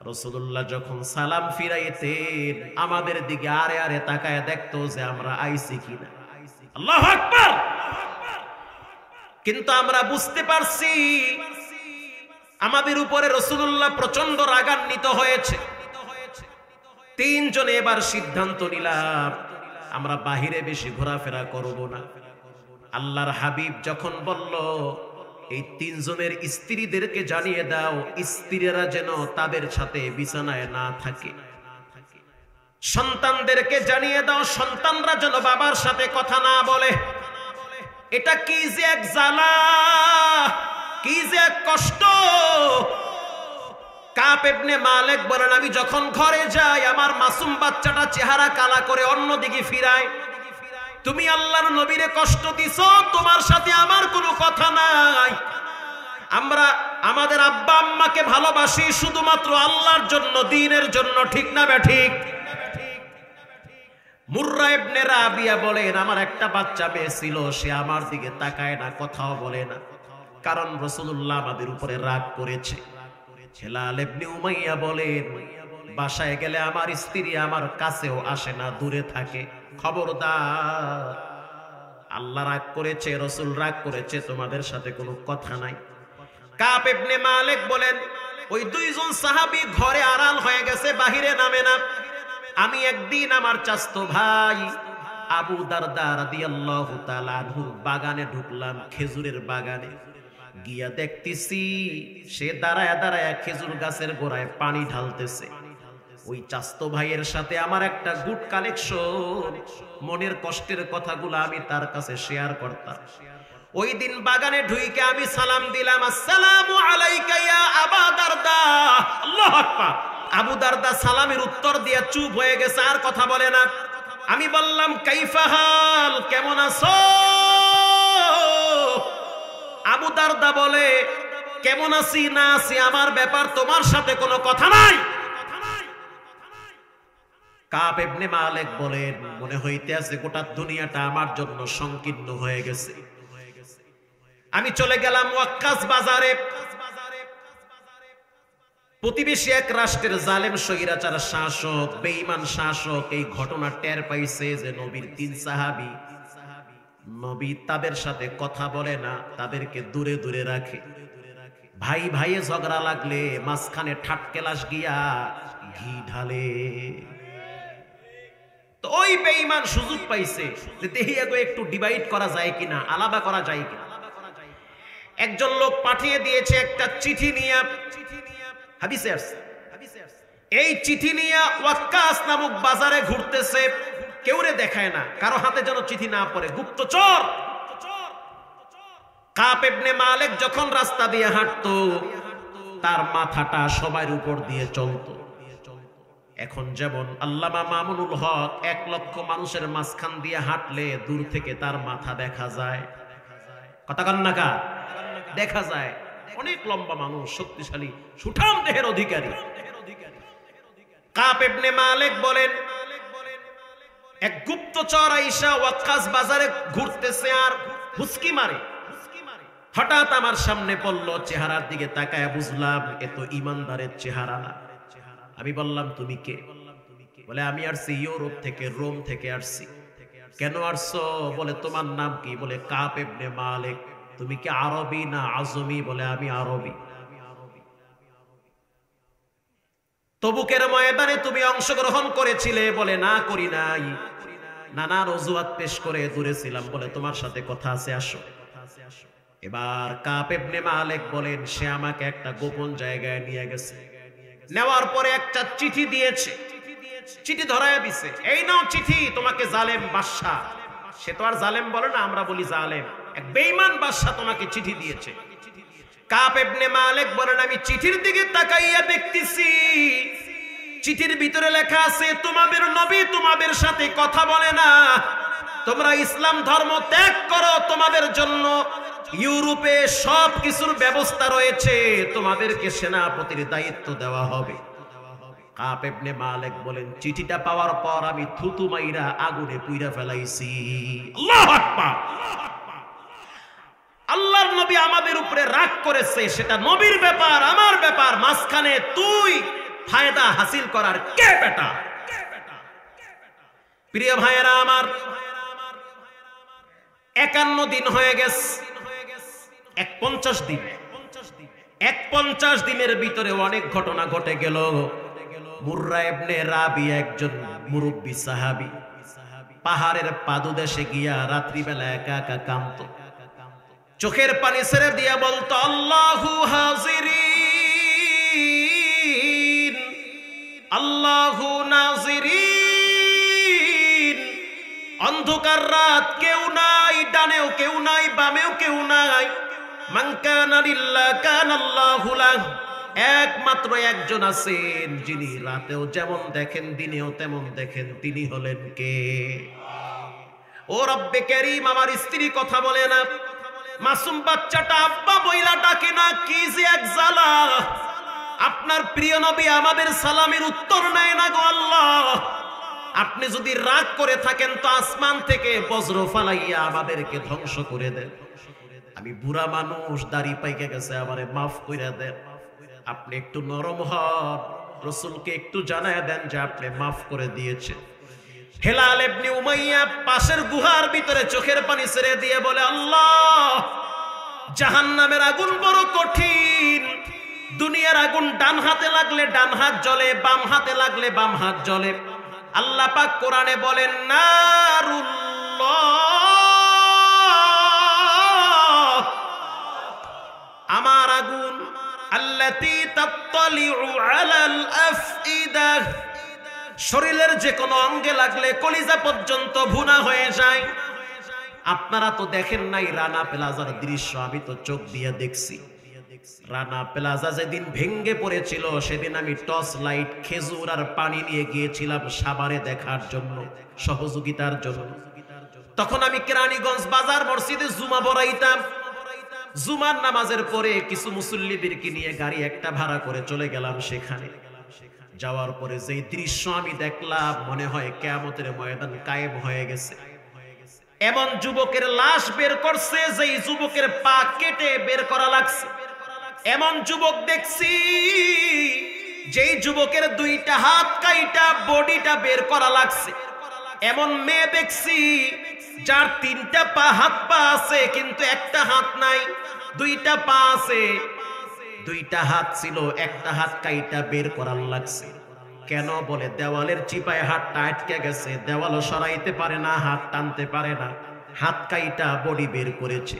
রাসূলুল্লাহ যখন সালাম ফিরাইতেন, আমাদের দিকে আরে আরে তাকায় দেখতো যে আমরা আইছি কিনা। আল্লাহু আকবার। কিন্তু আমরা বুঝতে পারছি আমাদের উপরে রাসূলুল্লাহ প্রচন্ড রাগান্বিত হয়েছে। তিনজনে এবার সিদ্ধান্ত নিলাম আমরা বাহিরে বেশি ঘোরাফেরা করব না। আল্লাহর হাবিব যখন বলল এই তিনজনের স্ত্রীদেরকে জানিয়ে দাও স্ত্রীরা যেন তাদের সাথে বিছানায় না থাকে, সন্তানদেরকে জানিয়ে দাও সন্তানরা যেন বাবার সাথে কথা না বলে। এটা কি যে এক জ্বালা, কি যে এক কষ্ট। কাব ইবনে মালিক বলেন, আমি যখন ঘরে যাই আমার মাসুম বাচ্চাটা চেহারা কালা করে অন্যদিকে ফিরায়। তুমি আল্লাহর নবীরে কষ্ট দিছো, তোমার সাথে আমার কোনো কথা নাই। আমরা আমাদের আব্বা আম্মাকে ভালোবাসি শুধুমাত্র আল্লাহর জন্য, দ্বীনের জন্য, ঠিক না ঠিক? মুররা ইবনে রাবিয়া বলেন, আমার একটা বাচ্চা মেয়ে ছিল, সে আমার দিকে তাকায় না, কথাও বলে না, কারণ রাসূলুল্লাহ আমাদের উপরে রাগ করেছে। হেলাল ইবনে উমাইয়া বলেন, বাসায় গেলে আমার স্ত্রী আমার কাছেও আসে না, দূরে থাকে। খবরদার, আল্লাহ রাগ করেছে, রাসূল রাগ করেছে, তোমাদের সাথে কোনো কথা নাই। কাব ইবনে মালিক বলেন, ওই দুইজন সাহাবী ঘরে আড়াল হয়ে গেছে, বাহিরে নামে না। আমি একদিন আমার চাচতো ভাই আবু দারদা রাদিয়াল্লাহু তাআলা আনহুর বাগানে ঢুকলাম, খেজুরের বাগানে গিয়া দেখতেছি সে দাঁড়ায় দাঁড়ায় খেজুর গাছের গোড়ায় পানি ঢালতেছে। ওই চাচতো ভাইয়ের সাথে আমার একটা গুড কালেকশন, মনের কষ্টের কথাগুলো আমি তার কাছে শেয়ার করতাম। ওই দিন বাগানে ঢুইকে আমি সালাম দিলাম, আসসালামু আলাইকা ইয়া আবা দারদা। আল্লাহু আকবার। আবু দারদা সালামের উত্তর দিয়ে চুপ হয়ে গেছে, আর কথা বলে না। আমি বললাম, কাইফা হাল, কেমন আছো? আবু দারদা বলে, কেমন আছি না আছি আমার ব্যাপার, তোমার সাথে কোনো কথা নাই। কাব ইবনে মালিক বলেন, মনে হইতে আছে গোটা দুনিয়াটা আমার জন্য সংকীর্ণ হয়ে গেছে। আমি চলে গেলাম ওয়াক্কাস বাজারে। প্রতিবেশী এক রাষ্ট্রের জালেম স্বৈরাচার শাসক, বেঈমান শাসক এই ঘটনা টের পাইছে যে নবীর তিন সাহাবী, নবী তাদের সাথে কথা বলে না, তাদেরকে দূরে দূরে রাখে। ভাই ভাইয়ে ঝগড়া লাগলে মাঝখানে ঠাটকেলাস গিয়া ঘি ঢালে। তো ওই বেঈমান সুযোগ পাইছে যে দেখি একটু ডিভাইড করা যায় কিনা, আলাদা করা যায় কিনা। একজন লোক পাঠিয়ে দিয়েছে একটা চিঠি নিয়ে, হাদিসে আসছে, এই চিঠি নিয়ে ওয়াক্কাস নামক বাজারে ঘুরতেছে, কেউরে দেখায় না, কারো হাতে যেন চিঠি না পড়ে, গুপ্তচর। কাব ইবনে মালিক যখন রাস্তা দিয়ে হাঁটতো তার মাথাটা সবার উপর দিয়ে চলতো। এখন যেমন আল্লামা মামুনুল হক 1 লক্ষ মানুষের মাঝখান দিয়ে হাঁটলে দূর থেকে তার মাথা দেখা যায়, কথা কান্নাকা দেখা যায়, অনেক লম্বা মানুষ, শক্তিশালী, সুঠাম দেহের অধিকারী। কাব ইবনে মালিক বলেন, এক গুপ্তচর আইসা ওয়াক্কাস বাজারে ঘুরতেছে আর হুসকি মারে। হঠাৎ আমার সামনে পড়ল, চেহারার দিকে তাকায় বুঝলাম এ তো ইমানদারের চেহারা না। আমি বললাম, তুমি কে? বলে, আমি আসছি ইউরোপ থেকে, রোম থেকে আসছি। কেন আসছো? বলে, তোমার নাম কি? বলে, কাব ইবনে মালিক। তুমি কি আরবি না আজমি? বলে, আমি আরবি। তবুকের ময়দানে তুমি অংশগ্রহণ করেছিলে? বলে, না, করি নাই। নানান অজুহাত পেশ করে দূরে ছিলাম। বলে, তোমার সাথে কথা আছে, আসো। এবার কাব ইবনে মালিক বলেন, সে আমাকে একটা গোপন জায়গায় নিয়ে গেছে। নেওয়ার পরে একটা চিঠি দিয়েছে, চিঠি ধরায় দিছে, এই নাও চিঠি, তোমাকে জালেম বাদশা, সে তো আর জালেম বলে না, আমরা বলি জালেম, এক বেঈমান বাদশা তোমাকে চিঠি দিয়েছে। কাব ইবনে মালিক বলেন, আমি চিঠির দিকে তাকাইয়া দেখতেছি চিঠির ভিতরে লেখা আছে, তোমাদের নবী তোমাদের সাথে কথা বলে না, তোমরা ইসলাম ধর্ম ত্যাগ করো, তোমাদের জন্য ইউরোপে সব কিছুর ব্যবস্থা রয়েছে, তোমাদেরকে সেনাপতির দায়িত্ব দেওয়া হবে। কাব ইবনে মালিক বলেন, চিঠিটা পাওয়ার পর আমি থুতু মাইরা আগুনে পুইরা ফেলাইছি। আল্লাহু আকবার। নবী আমাদের উপরে রাগ করেছে, সেটা নবীর ব্যাপার, আমার ব্যাপার, মাঝখানে তুই ফায়দা হাসিল করার কে বেটা? প্রিয় ভাইয়েরা আমার, 51 দিন হয়ে গেছে, 50 দিন, 50 দিনের ভিতরে অনেক ঘটনা ঘটে গেল। মুররা ইবনে রাবি একজন মুরব্বী সাহাবী, পাহাড়ের পাদদেশে গিয়া রাত্রিবেলা একা একা কাঁদতো, চোখের পানি ছেড়ে দিয়া বলতো, আল্লাহু হাজিরিন আল্লাহু নাজিরিন। অন্ধকার রাত, কেউ নাই, ডানেও কেউ নাই, বামেও কেউ নাই। মান কানা লিল্লাহ কানাল্লাহু লাহু। একমাত্র একজন আছেন যিনি রাতেও যেমন দেখেন দিনেও তেমন দেখেন, তিনি হলেন কে? ও রব্বে কারীম, আমার স্ত্রী কথা বলে না, মাসুম বাচ্চাটা আব্বা বইলা ডাকে না, কি যে এক জ্বালা। আপনার প্রিয় নবী আমাদের সালামের উত্তর নেয় না গো আল্লাহ। আপনি যদি রাগ করে থাকেন তো আসমান থেকে বজ্র ফালাইয়া আমাদেরকে ধ্বংস করে দেন। আমি বুড়া মানুষ, দাড়ি পাইকে গেছে, আমারে মাফ কইরা দেন। আপনি একটু নরম হন, রাসূলকে একটু জানায় দেন যে আপনি মাফ করে দিয়েছেন। হেলাল ইবনে উমাইয়া পাশের গুহার ভিতরে চোখের পানি ছেড়ে দিয়ে বলে, আল্লাহ, জাহান্নামের আগুন বড় কঠিন। দুনিয়ার আগুন ডান হাতে লাগলে ডান হাত জ্বলে, বাম হাতে লাগলে বাম হাত জ্বলে। আল্লাহ পাক কোরআনে বলেন, নারুল্লাহ, আমার আগুন, আল্লাতী তাত্তালিউ আলাল আফইদা, শরীরের যে কোনো অঙ্গে লাগলে কলিজা পর্যন্ত ভুনা হয়ে যায়। আপনারা তো দেখেন নাই রানা প্লাজার দৃশ্য, আমি তো চোখ দিয়ে দেখছি। রানা প্লাজা যেদিন ভেঙ্গে পড়েছিল, সেদিন আমি টর্চ লাইট, খেজুর আর পানি নিয়ে গিয়েছিলাম সাভারে দেখার জন্য, সহযোগিতার জন্য। তখন আমি কেরানীগঞ্জ বাজার মসজিদে জুমা পড়াইতাম। জুমার নামাজের পরে কিছু মুসল্লিদেরকে নিয়ে গাড়ি একটা ভাড়া করে চলে গেলাম সেখানে। যাওয়ার পরে যেই দৃশ্য আমি দেখলাম, মনে হয় কিয়ামতের ময়দান কায়েম হয়ে গেছে। এমন যুবকের লাশ বের করছে, যেই যুবকের পা কেটে বের করা লাগছে। এমন যুবক দেখছি, যেই যুবকের 2টা হাত কাইটা বডিটা বের করা লাগছে। এমন মেয়ে দেখছি, যার 3টা পা, হাত পা আছে কিন্তু একটা হাত নাই, 2টা পা আছে, 2টা হাত ছিল, একটা হাত কাইটা বের করার লাগছে। কেন? বলে দেওয়ালের চিপায় হাতটা আটকে গেছে, দেওয়ালও সরাইতে পারে না, হাত টানতে পারে না, হাত কাইটা বডি বের করেছে।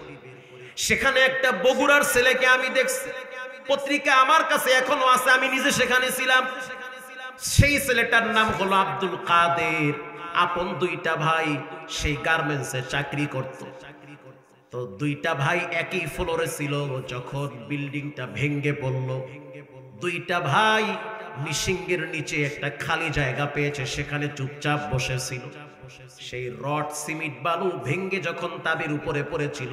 সেখানে একটা বগুড়ার ছেলেকে আমি দেখছি, পত্রিকা আমার কাছে এখনো আছে, আমি নিজে সেখানে ছিলাম। সেই ছেলেটার নাম হলো আব্দুল কাদের। আপন 2টা ভাই সেই গার্মেন্টসে চাকরি করত। তো 2টা ভাই একই ফ্লোরে ছিল। যখন বিল্ডিংটা ভেঙ্গে পড়ল, 2টা ভাই মিশিংয়ের নিচে একটা খালি জায়গা পেয়েছে, সেখানে চুপচাপ বসেছিল। সেই রড, সিমেন্ট, বালু ভেঙ্গে যখন তাদের উপরে পড়েছিল,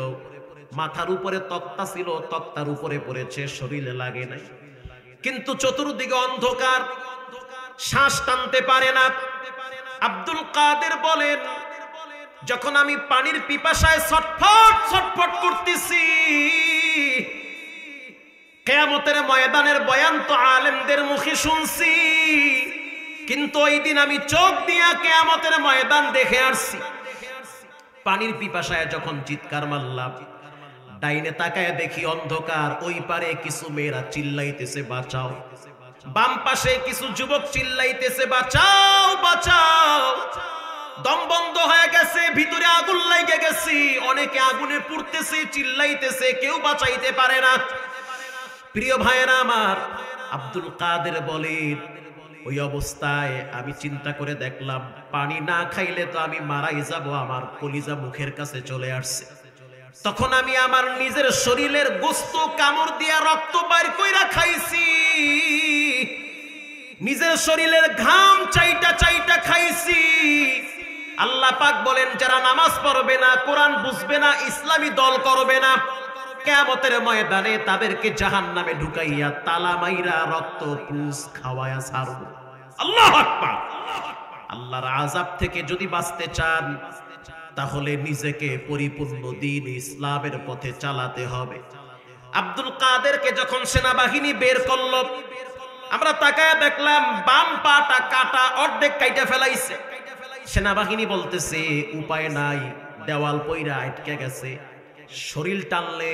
মাথার উপরে তক্তা ছিল, তক্তার উপরে পড়েছে, শরীরে লাগে নাই, কিন্তু চতুর্দিকে অন্ধকার, শ্বাস টানতে পারে না। আব্দুল কাদের বলেন, যখন আমি পানির পিপাসায় ছটফট ছটফট করতেছি, কিয়ামতের ময়দানের বয়ান তো আলেমদের মুখে শুনছি, কিন্তু ওই দিন আমি চোখ দিয়া কিয়ামতের ময়দান দেখে আসছি। পানির পিপাসায় যখন চিৎকার মারলাম, ডাইনে তাকায় দেখি অন্ধকার, ওই পারে কিছু মেয়েরা চিল্লাইতেছে বাঁচাও, বাম পাশে কিছু যুবক চিল্লাইতেছে বাঁচাও বাঁচাও। দম বন্ধ হয়ে গেছে, ভিতরে আগুন লাগে গেছে, অনেকে আগুনে পুড়তেছে, চিল্লাইতেছে, কেউ বাঁচাইতে পারে না। প্রিয় ভাইয়েরা আমার, আব্দুল কাদের বলেন, ওই অবস্থায় আমি চিন্তা করে দেখলাম, পানি না খাইলে তো আমি মারাই যাব, আমার কলিজা মুখের কাছে চলে আসছে। তখন আমি আমার নিজের শরীরের গোস্ত কামড় দিয়া রক্ত বাইর কইরা খাইছি, নিজের শরীরের ঘাম চাইটা চাইটা খাইছি। আল্লাহ পাক বলেন, যারা নামাজ পড়বে না, কোরআন বুঝবে না, ইসলামী দল করবে না, কিয়ামতের ময়দানে তাদেরকে জাহান্নামে ঢুকাইয়া তালা মাইরা রক্ত পুষ খাওয়ায়া ছাড়ব। আল্লাহু আকবার। আল্লাহর আযাব থেকে যদি বাঁচতে চান, তাহলে নিজেকে পরিপূর্ণ দ্বীন ইসলামের পথে চালাতে হবে। আব্দুল কাদেরকে যখন সেনাবাহিনী বের করলো, আমরা তাকায় দেখলাম বাম পাটা কাটা, অর্ধেক কাইটা ফেলাইছে। সেনাবাহিনী বলতেছে উপায় নাই, দেওয়াল পইরা আটকে গেছে, শরীর টানলে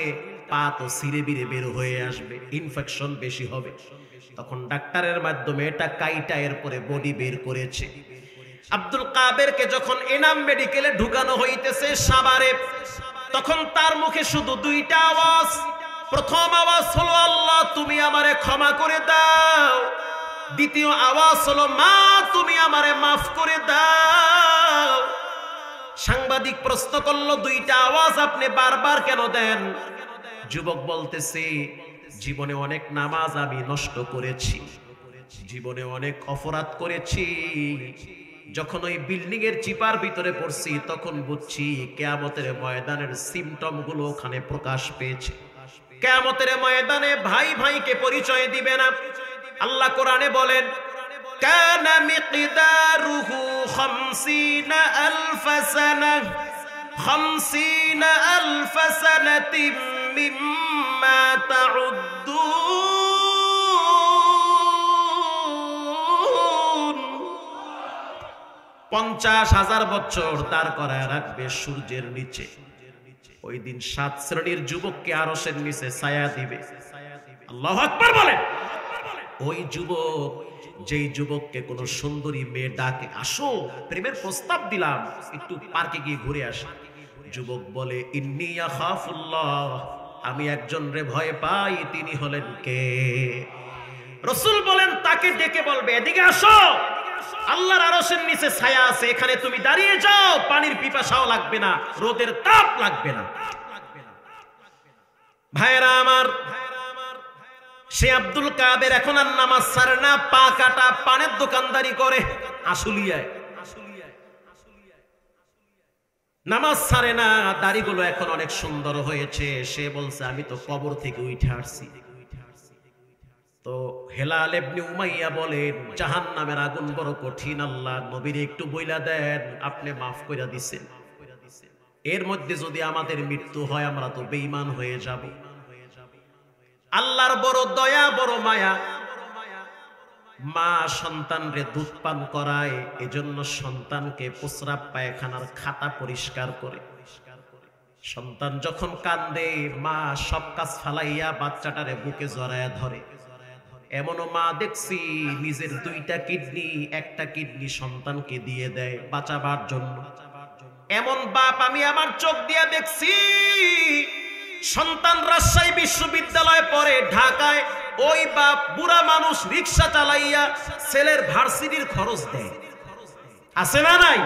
পা তো ছিঁড়ে বিড়ে বের হয়ে আসবে, ইনফেকশন বেশি হবে। তখন ডাক্তারের মাধ্যমে এটা কাইটা এরপরে বডি বের করেছে। আব্দুল কাদেরকে যখন এনাম মেডিকেলে ঢুকানো হইতেছে সাভারে, তখন তার মুখে শুধু দুইটা আওয়াজ। প্রথম আওয়াজ হলো আল্লাহ তুমি আমারে ক্ষমা করে দাও, দ্বিতীয় আওয়াজ হলো মা তুমি আমারে মাফ করে দাও। সাংবাদিক প্রশ্ন করলো দুইটা আওয়াজ আপনি বারবার কেন দেন? যুবক বলতেছে জীবনে অনেক নামাজ আমি নষ্ট করেছি, জীবনে অনেক অপরাধ করেছি। যখন ওই বিল্ডিং এর চিপার ভিতরে পড়ছি তখন বুঝছি কিয়ামতের ময়দানের সিমটম গুলো ওখানে প্রকাশ পেয়েছে। কিয়ামতের ময়দানে ভাই ভাইকে পরিচয় দিবে না। আল্লাহ কোরআনে বলেন কানা মিকদারুহু 50,000 সানাহ 50,000 সানাতিন মিম্মা তাউদ্দুন। 50,000 বছর দাঁড় করায় রাখবে সূর্যের নিচে। ওই দিন 7 শ্রেণীর যুবককে আরশের নিচে ছায়া দিবে। আল্লাহু আকবার বলেন। ওই যুবক, যেই যুবককে কোন সুন্দরী মেয়ে ডাকে আসো প্রেমের প্রস্তাব দিলাম, একটু পার্কে গিয়ে ঘুরে আসি, যুবক বলে ইন্নী আখাফুল্লাহ, আমি একজন রে ভয় পাই, তিনি হলেন কে? রাসূল বলেন তাকে ডেকে বলবে এদিকে আসো, আল্লাহর আরশের নিচে ছায়া আছে, এখানে তুমি দাঁড়িয়ে যাও, পানির পিপাসাও লাগবে না, রোদের তাপ লাগবে না। ভাইরা আমার, সে আব্দুল কাদের এখন আর নামাজ ছাড়ে না, পা কাটা, পানের দোকানদারি করে আশুলিয়ায়, নামাজ ছাড়ে না, দাড়িগুলো এখন অনেক সুন্দর হয়েছে। সে বলছে আমি তো কবর থেকে উঠে আসছি। তো হেলাল ইবনে উমাইয়া বলেন জাহান্নামের আগুন বড় কঠিন, আল্লাহ নবীর একটু বইলা দেন, আপনি মাফ কইরা দিছেন, এর মধ্যে যদি আমাদের মৃত্যু হয় আমরা তো বেঈমান হয়ে যাব। আল্লাহর বড় দয়া, বড় মায়া, মা সন্তানরে দুধ পান করায়, এজন্য সন্তানকে প্রস্রাব পায়খানার খাতা পরিষ্কার করে। সন্তান যখন কান্দে মা সব কাজ ফালাইয়া বাচ্চাটারে বুকে জড়ায়া ধরে। এমনও মা দেখছি নিজের 2টা কিডনি, 1টা কিডনি সন্তানকে দিয়ে দেয় বাঁচাবার জন্য। এমন বাপ আমি আমার চোখ দিয়ে দেখছি। সন্তান রাজশাহী বিশ্ববিদ্যালয়ে পড়ে, ঢাকায়, ওই বাপ বুড়া মানুষ রিক্সা চালাইয়া ছেলের ভার্সিটির খরচ দেয়। আছে না নাই?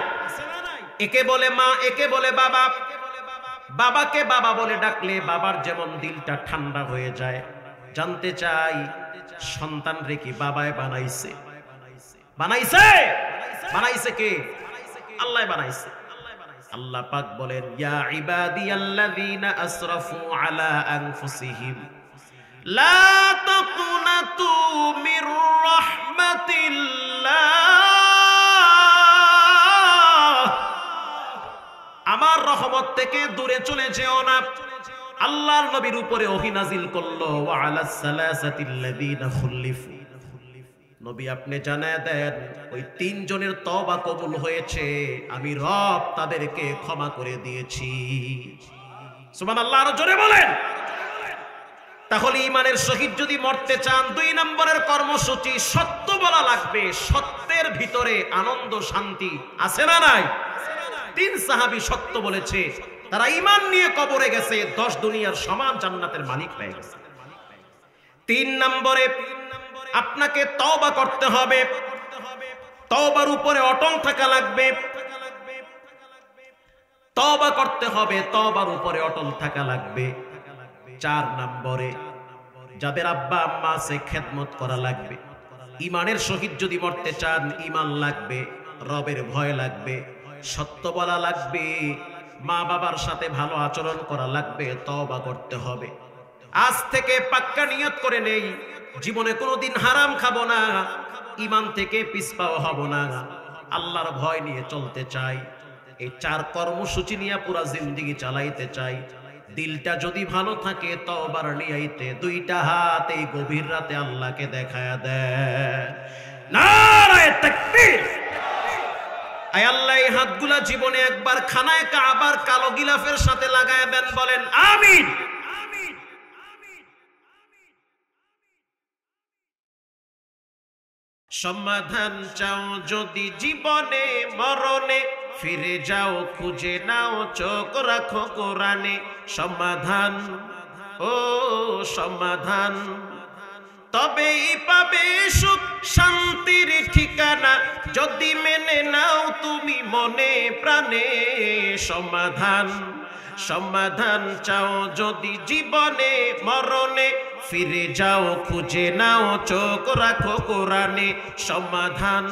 একে বলে মা, একে বলে বাবা। বাবাকে বাবা বলে ডাকলে বাবার যেমন দিলটা ঠান্ডা হয়ে যায়। জানতে চাই সন্তান রে কি বাবায় বানাইছে? বানাইছে? বানাইছে কে? আল্লাহ বানাইছে। আল্লাহ পাক বলেন ইয়া ইবাদিয়াল্লাযীনা আসরাফু আলা আনফুসিহিম লা তাকুনাতু মির রাহমাতিল্লাহ, আমার রহমত থেকে দূরে চলে যেও না। আল্লাহর নবীর উপরে ওহী নাজিল করলো ওয়া আলাস সালাসাতিল্লাযীনা খুল্লিফু, নবী আপনি জানায় দেন ওই 3 জনের তওবা কবুল হয়েছে, আমি রব তাদেরকে ক্ষমা করে দিয়েছি। সুবহানাল্লাহ, আরো জোরে বলেন। তাহলে ঈমানের শহীদ যদি মরতে চান 2 নম্বরের কর্মসূচি সত্য বলা লাগবে। সত্যের ভিতরে আনন্দ শান্তি আছে না নাই? 3 সাহাবী সত্য বলেছে, তারা ঈমান নিয়ে কবরে গেছে, 10 দুনিয়ার সমান জান্নাতের মালিক হয়ে গেছে। 3 নম্বরে আপনাকে তওবা করতে হবে, তওবার উপরে অটল থাকা লাগবে। তওবা করতে হবে, তওবার উপরে অটল থাকা লাগবে। 4 নম্বরে যাদের আব্বা আম্মা আছে খেদমত করা লাগবে। ঈমানের শহীদ যদি মরতে চান ঈমান লাগবে, রবের ভয় লাগবে, সত্য বলা লাগবে, মা বাবার সাথে ভালো আচরণ করা লাগবে, তওবা করতে হবে। আজ থেকে পাক্কা নিয়ত করে নেই জীবনে কোনোদিন হারাম খাবো না, ঈমান থেকে পিছপাও হব না, আল্লাহর ভয় নিয়ে চলতে চাই। এই 4 কর্মসূচি নিয়ে পুরা জিন্দেগি চালাইতে চাই। দিলটা যদি ভালো থাকে তওবার নিয়াইতে 2টা হাত এই গভীর রাতে আল্লাহকে দেখায়া দেয়। নারায়ে তাকবীর। আয় আল্লাহ, এই হাতগুলা জীবনে একবার খানায় কাবার কালো গিলাফের সাথে লাগায়া দেন, বলেন আমিন। সমাধান চাও যদি জীবনে মরণে, ফিরে যাও খুঁজে নাও চোখ রাখো কোরআনে। সমাধান, ও সমাধান, তবেই পাবে সুখ শান্তির ঠিকানা, যদি মেনে নাও তুমি মনে প্রাণে। সমাধান, সমাধান চাও যদি জীবনে মরণে, ফিরে যাও খুঁজে নাও চোখ রাখো কোরআনে। সমাধান,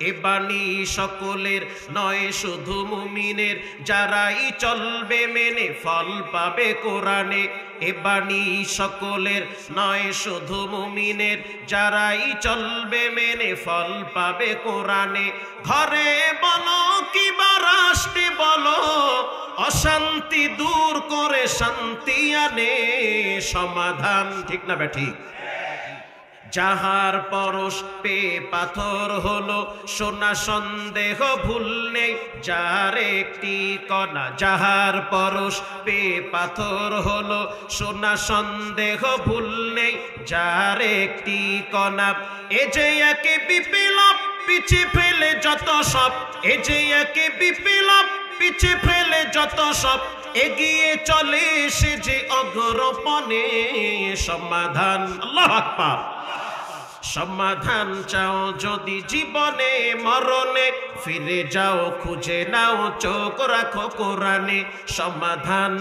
এ বাণী সকলের নয় শুধু মুমিনের, যারাই চলবে মেনে ফল পাবে কোরআনে। এ বাণী সকলের নয় শুধু মুমিনের, যারাই চলবে মেনে ফল পাবে কোরআনে। ঘরে বলো কিবা রাষ্ট্রে বলো, অশান্তি দূর করে শান্তি আনে। সমাধান, ঠিক না বেঠিক? যাহার পরশ পে পাথর হলো সোনা, সন্দেহ ভুল নেই যার একটি কণা। যাহার পরশ পে পাথর হলো সোনা, সন্দেহ ভুল নেই যার একটি কণা। এ যে একে বিপ্লব পিছে ফেলে যত সব, এ যে একে বিপ্লব পিছে ফেলে যত সব, এগিয়ে চলে সে যে অগ্রপণে। সমাধান, আল্লাহু আকবার। সমাধান চাও যদি জীবনে মরণে, ফিরে যাও খুঁজে নাও চোখ রাখো কোরআনে। সমাধান,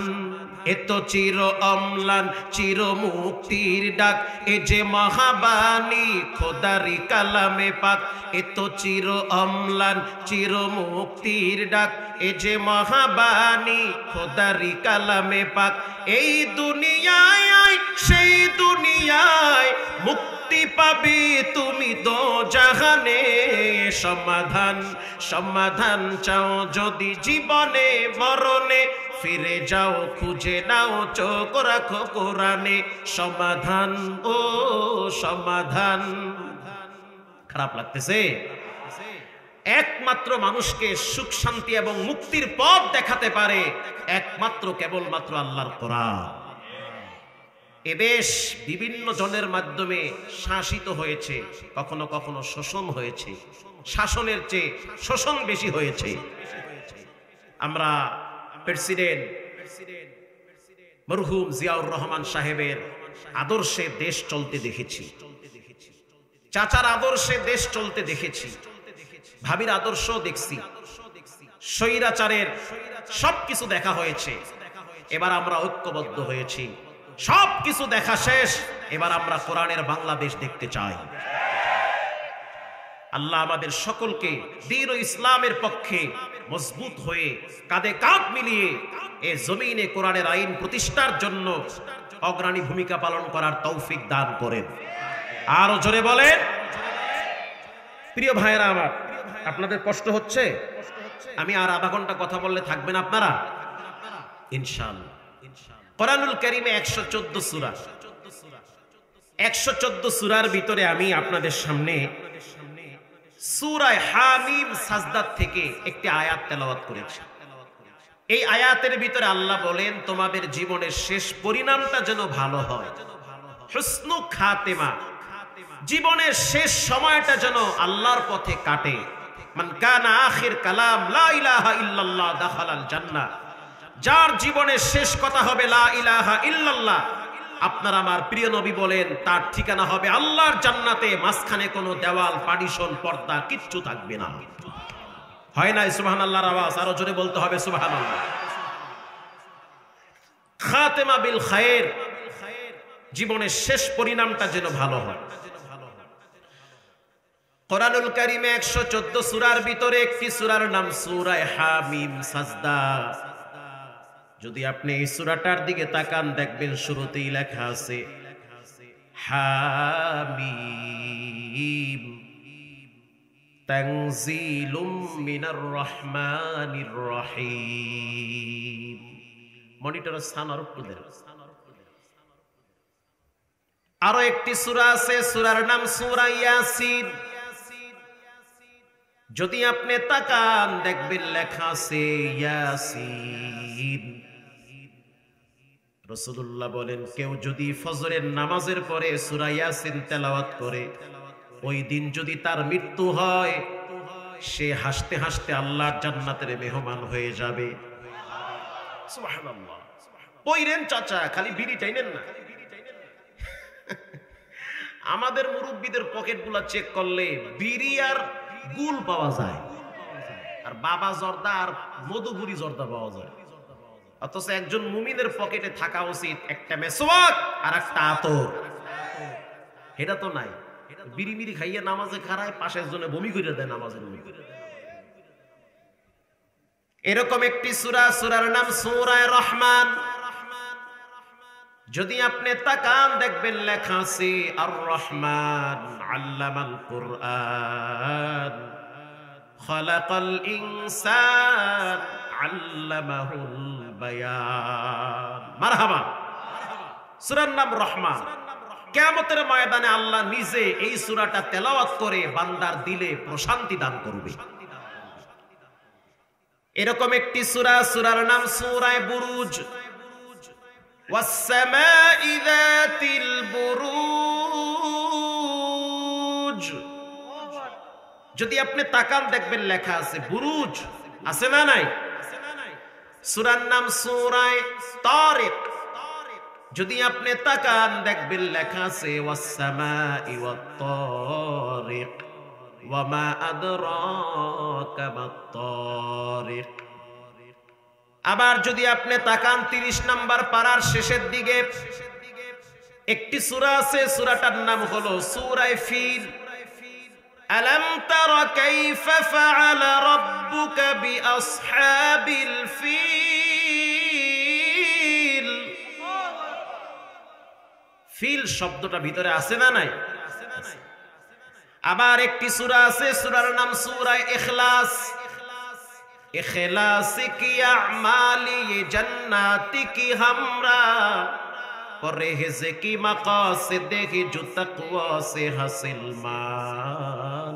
এত চির অম্লান চির মুক্তির ডাক, এ যে মহাবাণী খোদারি কালামে পাক। এত চির অম্লান চির মুক্তির ডাক, এ যে মহাবাণী খোদারি কালামে পাক। এই দুনিয়ায় সেই দুনিয়ায় মুক্তি পাবে তুমি দোজাহানে। সমাধান, সমাধান চাও যদি জীবনে মরণে, ফিরে যাও খুঁজে নাও চোখ রাখো কোরআনে। সমাধান, ও সমাধান। খারাপ লাগতেছে? একমাত্র মানুষকে সুখ শান্তি এবং মুক্তির পথ দেখাতে পারে একমাত্র কেবলমাত্র আল্লাহর কোরআন। এ দেশ বিভিন্ন জনের মাধ্যমে শাসিত হয়েছে, কখনো কখনো শোষণ হয়েছে, শাসনের চেয়ে শোষণ বেশি হয়েছে। আমরা প্রেসিডেন্ট মরহুম জিয়াউর রহমান সাহেবের আদর্শে দেশ চলতে দেখেছি, চাচার আদর্শে দেশ চলতে দেখেছি, ভাবির আদর্শ দেখছি, স্বৈরাচারের সবকিছু দেখা হয়েছে। এবার আমরা ঐক্যবদ্ধ হয়েছি, সবকিছু দেখা শেষ, এবার আমরা কোরআনের বাংলাদেশ দেখতে চাই। আল্লাহ আমাদের সকলকে দ্বীন ও ইসলামের পক্ষে মজবুত হয়ে কাঁধে কাঁধ মিলিয়ে এই জমিনে কোরআনের আইন প্রতিষ্ঠার জন্য অগ্রণী ভূমিকা পালন করার তৌফিক দান করেন। আরো জোরে বলেন। প্রিয় ভাইয়েরা আমার, আপনাদের কষ্ট হচ্ছে? আমি আর আধা ঘন্টা কথা বললে থাকবেন আপনারা ইনশাআল্লাহ। কোরআনুল কারীমে 114 সূরা, 114 সূরার ভিতরে আমি আপনাদের সামনে সূরা হামিম সাজদা থেকে একটি আয়াত তেলাওয়াত করেছি। এই আয়াতের ভিতরে আল্লাহ বলেন, তোমাদের জীবনের শেষ পরিণামটা যেন ভালো হয়, হুসনু খাতেমা, জীবনের শেষ সময়টা যেন আল্লাহর পথে কাটে। মান কানা আখির কালাম লা ইলাহা ইল্লাল্লাহ দাখালাল জান্নাহ, যার জীবনের শেষ কথা হবে লা ইলাহা ইল্লাল্লাহ, আপনার আমার প্রিয় নবী বলেন তার ঠিকানা হবে আল্লাহর জান্নাতে, মাঝখানে কোনো দেওয়াল পার্টিশন পর্দা কিচ্ছু থাকবে না। হয় না সুবহানাল্লাহর আওয়াজ? আরো জোরে বলতে হবে সুবহানাল্লাহ। খাতেমা বিল খায়ের, জীবনের শেষ পরিণামটা যেন ভালো হয়। কোরআনুল কারীমে 114 সূরার ভিতরে একটি সূরার নাম সূরা হামিম সাজদা। যদি আপনি এই সূরাটার দিকে তাকান, দেখবেন শুরুতেই লেখা আছে হামিম। তানজিলুম মিনার রহমানির রহিম। মনিটরের স্থান আর একটু দেন। আরো একটি সূরা আছে, সূরার নাম সূরা ইয়াসিন। যদি আপনি তাকান দেখবেন লেখা আছে ইয়াসিন। রাসূলুল্লাহ বলেন, কেউ যদি ফজরের নামাজের পরে সূরা ইয়াসিন তেলাওয়াত করে, ওই দিন যদি তার মৃত্যু হয়, সে হাসতে হাসতে আল্লাহর জান্নাতের মেহমান হয়ে যাবে। সুবহানাল্লাহ। পয়রেন চাচা, খালি বিড়ি টাইনেন না। আমাদের মুরব্বীদের পকেটগুলা চেক করলে বিড়ি আর গুল পাওয়া যায়, আর বাবা জর্দা আর মধুপুরি জর্দা পাওয়া যায়। অথচ একজন মুমিনের পকেটে থাকা উচিত একটা মেসওয়াক আর একটা আতর। এটা তো নাই। বিড়ি মিড়ি খাইয়ে নামাজে খাড়ায়, পাশের জন্য বমি করে দেয় নামাজের মধ্যে। এরকম একটি সূরা, সূরার নাম সূরা রহমান। যদি আপনি তাকান দেখবেন লেখা আছে আর রহমান আল্লামাল কুরআন খালাকাল ইনসান আল্লামাহুল বায়ান। মারহাবা। সূরার নাম রহমান। কিয়ামতের ময়দানে আল্লাহ নিজে এই সূরাটা তেলাওয়াত করে বান্দার দিলে প্রশান্তি দান করবে। এরকম একটি সূরা, সূরার নাম সূরা বুরুজ। والسماء ذات البروج। যদি আপনি তাকান দেখবেন লেখা আছে বুরুজ, আছে না নাই? সূরার নাম সূরা তারিক। যদি আপনি তাকান দেখবেন লেখা আছে والسماء والطارق وما أدراك ما الطارق। আবার যদি আপনি তাকান 30 নাম্বার পারার শেষের দিকে একটি সূরা আছে, সূরাটার নাম হলো সূরা ফিল। আলাম তারা কাইফা ফাআলা রাব্বুকা বিআসহাবিল ফিল। ফিল শব্দটা ভিতরে আছে না নাই? আবার একটি সূরা আছে, সূরার নাম সূরা ইখলাস। इखलास की अमाली जन्नाती की हमरा परहेज की मकासद की जो तक़वा से हासिल मान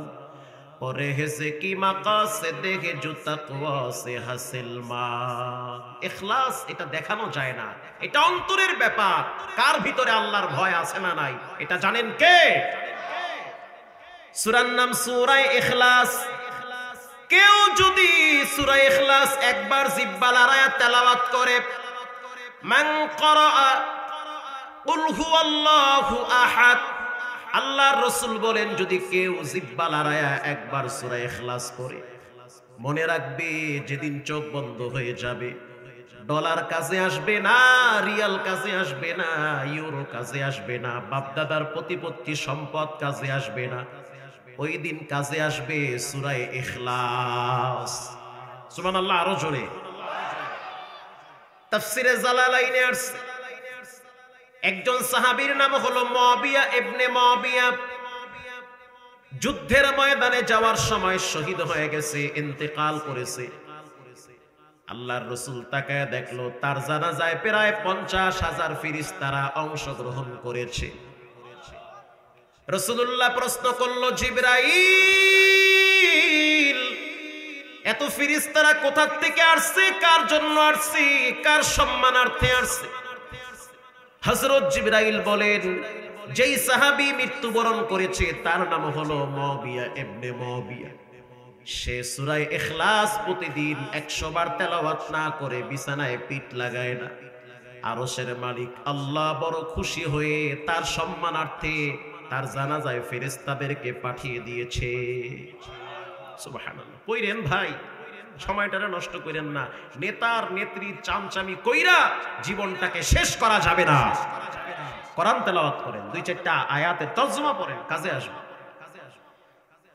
परहेज की मकासद की जो तक़वा से हासिल मान। इखलास এটা দেখানো যায় না, এটা অন্তরের ব্যাপার। কার ভিতরে আল্লাহর ভয় আছে না নাই এটা জানেন কে? সূরার নাম সূরা ইখলাস। কেউ যদি সূরা ইখলাস একবার জিহ্বা লড়ায়া তেলাওয়াত করে, মান ক্বারা কুল হুয়াল্লাহু আহাদ, আল্লাহর রাসূল বলেন যদি কেউ জিহ্বা লড়ায়া একবার সূরা ইখলাস পড়ে, মনে রাখবে যেদিন চোখ বন্ধ হয়ে যাবে, ডলার কাজে আসবে না, রিয়াল কাজে আসবে না, ইউরো কাজে আসবে না, বাপদাদার প্রতিপত্তি সম্পদ কাজে আসবে না, ওই দিন কাজে আসবে সূরা ইখলাস। সুবহানাল্লাহ। আরো জোরে। তাফসীরে জালালাইনে আসছে, একজন সাহাবীর নাম হলো মুআবিয়া ইবনে মুআবিয়া। যুদ্ধের ময়দানে যাওয়ার সময় শহীদ হয়ে গেছে, ইন্তেকাল করেছে। আল্লাহর রাসূল তাকায় দেখলো তার জানাজায় প্রায় 50,000 ফেরেশতারা অংশগ্রহণ করেছে। রাসূলুল্লাহ প্রশ্ন করলো, জিবরাইল, এত ফেরেশতারা কোথা থেকে আসছে, কার জন্য আসছে, কার সম্মানার্থে আসছে? হযরত জিবরাইল বলেন, যেই সাহাবী মৃত্যুবরণ করেছে তার নাম হলো মুআবিয়া ইবনে মুআবিয়া। সে সূরা ইখলাস প্রতিদিন 100 বার তেলাওয়াত না করে বিছানায় পিঠ লাগায় না। আরশের মালিক আল্লাহ বড় খুশি হয়ে তার সম্মানার্থে তার জানাজায় ফেরেশতাদেরকে পাঠিয়ে দিয়েছে। সুবহানাল্লাহ। কইরেন ভাই, সময়টারে নষ্ট করেন না। নেতার নেত্রী চামচামি কইরা জীবনটাকে শেষ করা যাবে না। কোরআন তেলাওয়াত করেন, 2-4টা আয়াতের তরজমা পড়েন, কাজে আসবে।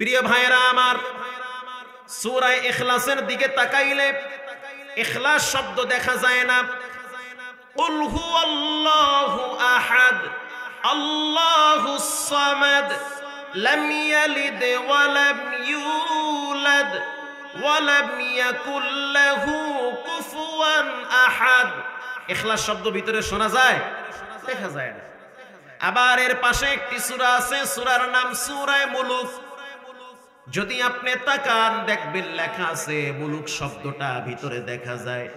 প্রিয় ভাইরা আমার, সূরা ইখলাসের দিকে তাকাইলে ইখলাস শব্দ দেখা যায় না। কুল হুয়াল্লাহু আহাদ আল্লাহুস সামাদ লাম ইয়ালিদ ওয়া লাম ইউলাদ ওয়া লাম ইয়াকুল লাহু কুফুয়ান আহাদ। ইখলাস শব্দ ভিতরে শোনা যায়, দেখা যায় না। আবার এর পাশে একটি সূরা আছে, সূরার নাম সূরা মুলুক। যদি আপনি তাকান দেখবেন লেখা আছে মুলুক শব্দটা ভিতরে দেখা যায়।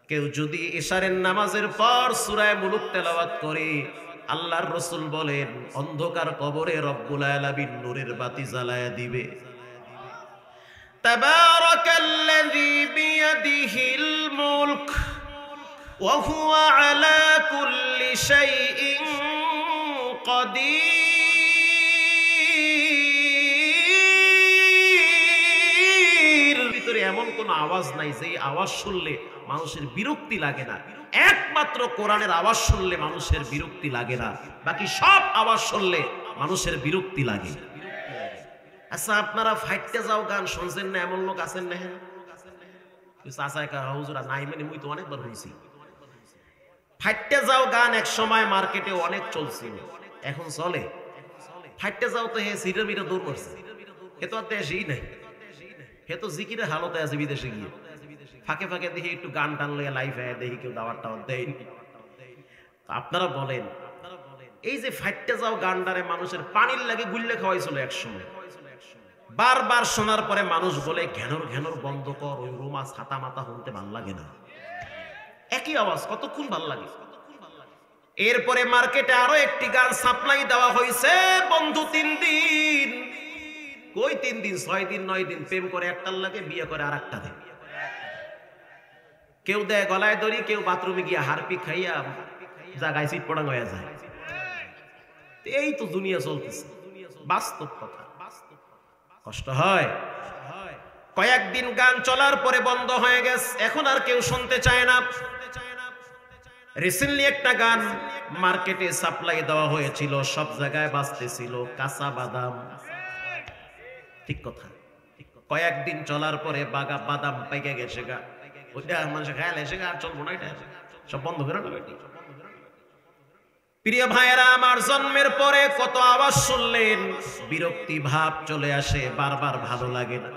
কেউ যদি ইশারের নামাজের পর সূরা মুলুক তেলাওয়াত করে, আল্লাহর রাসূল বলেন অন্ধকার কবরে রব্বুল আলামিন নূরের বাতি জ্বালায়া দিবে। তাবারাকাল্লাযী বিয়াদিহিল মুলক ওয়া হুয়া আলা কুল্লি শাইইন কাদির। ভিতরে এমন কোন আওয়াজ নাই যে আওয়াজ শুনলে মানুষের বিরক্তি লাগে না। একমাত্র কোরআনের আওয়াজ শুনলে মানুষের বিরক্তি লাগে না, বাকি সব আওয়াজ শুনলে মানুষের বিরক্তি লাগে। আচ্ছা, আপনারা ফাইটতে যাও গান শুনছেন না? এমন লোক আছেন না? হুজুরা নাই মানে মুই তো অনেকবার হয়েছি। ফাইটতে যাও গান এক সময় মার্কেটে অনেক চলছিল, এখন চলে? ফাইটতে যাও তো হে সিটের ভিতরে দৌড় করছে, হে তো আর দেশেই নাই, হে তো জিকিরের হালতে আছে বিদেশে গিয়ে। ফাঁকে ফাঁকে দেখি একটু গান টান লইয়া লাইভ দেখি কেউ দাওয়ার টাওয়ার দেয়নি। আপনারা বলেন এই যে ফাইটতে যাও গানটারে মানুষের পানির লাগে গুল্লে খাওয়াইছিল একসময়, বারবার শোনার পরে মানুষ বলে ঘ্যানর ঘ্যানর বন্ধ কর, ওই রোমা ছাতা মাথা শুনতে ভাল লাগে না, একই আওয়াজ কতক্ষণ ভাল লাগে। এরপরে মার্কেটে আরো একটি গান সাপ্লাই দেওয়া হয়েছে, বন্ধু 3 দিন, কই 3 দিন 6 দিন 9 দিন প্রেম করে একটার লাগে বিয়ে করে আর একটা দেয়। কেউ দেয় গলায় দড়ি, কেউ বাথরুমে গিয়ে হারপি খাইয়া জায়গায় সিট পড়াং হয়ে যায়। এই তো দুনিয়া চলতেছে, বাস্তব কথা। কষ্ট হয়। কয়েকদিন গান চলার পরে বন্ধ হয়ে গেছে, এখন আর কেউ শুনতে চায় না। রিসেন্টলি একটা গান মার্কেটে সাপ্লাই দেওয়া হয়েছিল, সব জায়গায় বাজতেছিল, কাঁচা বাদাম। ঠিক কথা। কয়েকদিন চলার পরে বাদাম পেকে গেছে গা, ওইটা মানুষ খেয়াল এসে গা, আর চলবো না, এটা সব বন্ধ করে না। প্রিয় ভাইয়েরা আমার, জন্মের পরে কত আওয়াজ শুনলেন, বিরক্তি ভাব চলে আসে, বারবার ভালো লাগে না।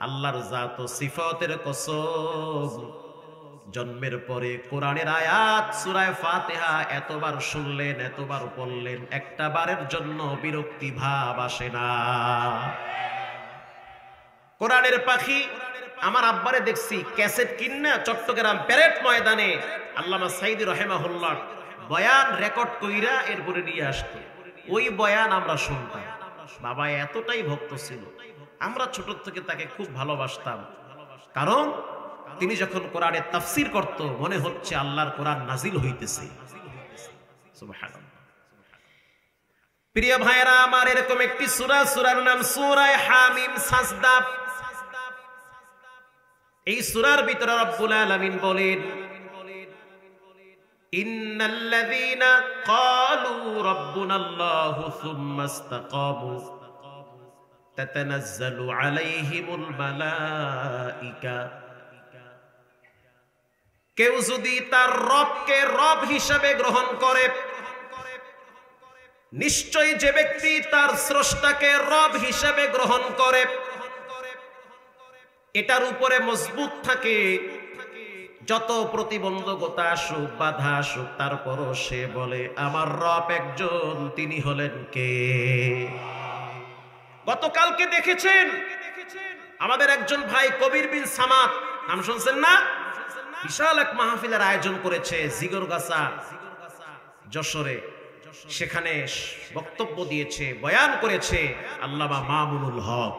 আল্লাহর জাত ও সিফাতের কসম, জন্মের পরে কোরআনের আয়াত সূরা ফাতিহা এতবার শুনলেন, এতবার পড়লেন, একটা বারের জন্য বিরক্তি ভাব আসে না। কোরআনের পাখি আমার আব্বারে দেখছি ক্যাসেট কিনা চট্টগ্রাম প্যারেড ময়দানে আল্লামা সাইদি রাহিমাহুল্লাহ বয়ান রেকর্ড কইরা এরপরে নিয়ে আসতো। ওই বয়ান আমরা শুনতাম। বাবা এতটাই ভক্ত ছিল, আমরা ছোট থেকে তাকে খুব ভালোবাসতাম। কারণ তিনি যখন কোরআনের তাফসীর করত মনে হচ্ছে আল্লাহর কোরআন নাজিল হইতেছে। সুবহানাল্লাহ। প্রিয় ভাইরা আমার, এরকম একটি সূরা, সূরার নাম সূরা হামিম সাজদা। এই সূরার ভিতরে রব্বুল আলামিন বলেন, ইন্নাল্লাযীনা ক্বালু রাব্বুনাল্লাহু সুম্মা ইসতাকামু তাতানাজ্জালু আলাইহিমুল মালাইকা। কেউ যদি তার রবকে রব হিসেবে গ্রহণ করে, নিশ্চয়ই যে ব্যক্তি তার স্রষ্টাকে রব হিসেবে গ্রহণ করে, এটার উপরে মজবুত থাকে, যত প্রতিবন্ধকতা আসুক, বাধা আসুক, তারপরও সে বলে আমার রব একজন, তিনি হলেন কে? গতকালকে দেখেছেন আমাদের একজন ভাই কবির বিন সামাদ, নাম শুনছেন না? বিশাল এক মাহফিলের আয়োজন করেছে জিগরগাছা যশোরে। সেখানে বক্তব্য দিয়েছে, বয়ান করেছে আল্লামা মামুনুল হক।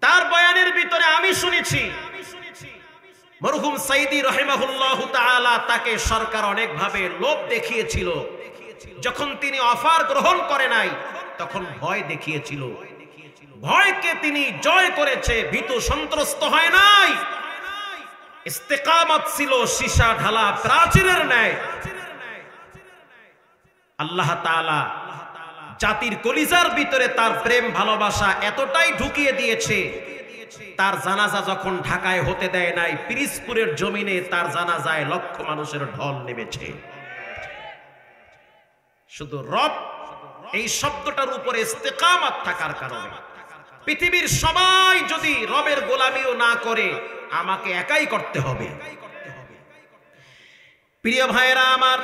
তার বয়ানের ভিতরে আমি শুনেছি মরহুম সাইদি রাহিমাহুল্লাহু তাআলা তাকে সরকার অনেকভাবে লোভ দেখিয়েছিল। যখন তিনি অফার গ্রহণ করে নাই তখন ভয় দেখিয়েছিল, ভয়কে তিনি জয় করেছে, ভীতু সন্ত্রস্ত হয় নাই। ইস্তেকামত ছিল সীসা ঢালা প্রাচীরের ন্যায়। আল্লাহ তাআলা জাতির কলিজার ভিতরে তার প্রেম ভালোবাসা এতটাই ঢুকিয়ে দিয়েছে, তার জানাজা যখন ঢাকায় হতে দেয় নাই, পিরিজপুরের জমিনে তার জানাজায় লক্ষ মানুষের ঢল নেমেছে। শুধু রব এই শব্দটার উপরে ইস্তেকামাত থাকার কারণে পৃথিবীর সবাই যদি রবের গোলামিও না করে আমাকে একাই করতে হবে। প্রিয় ভাইরা আমার,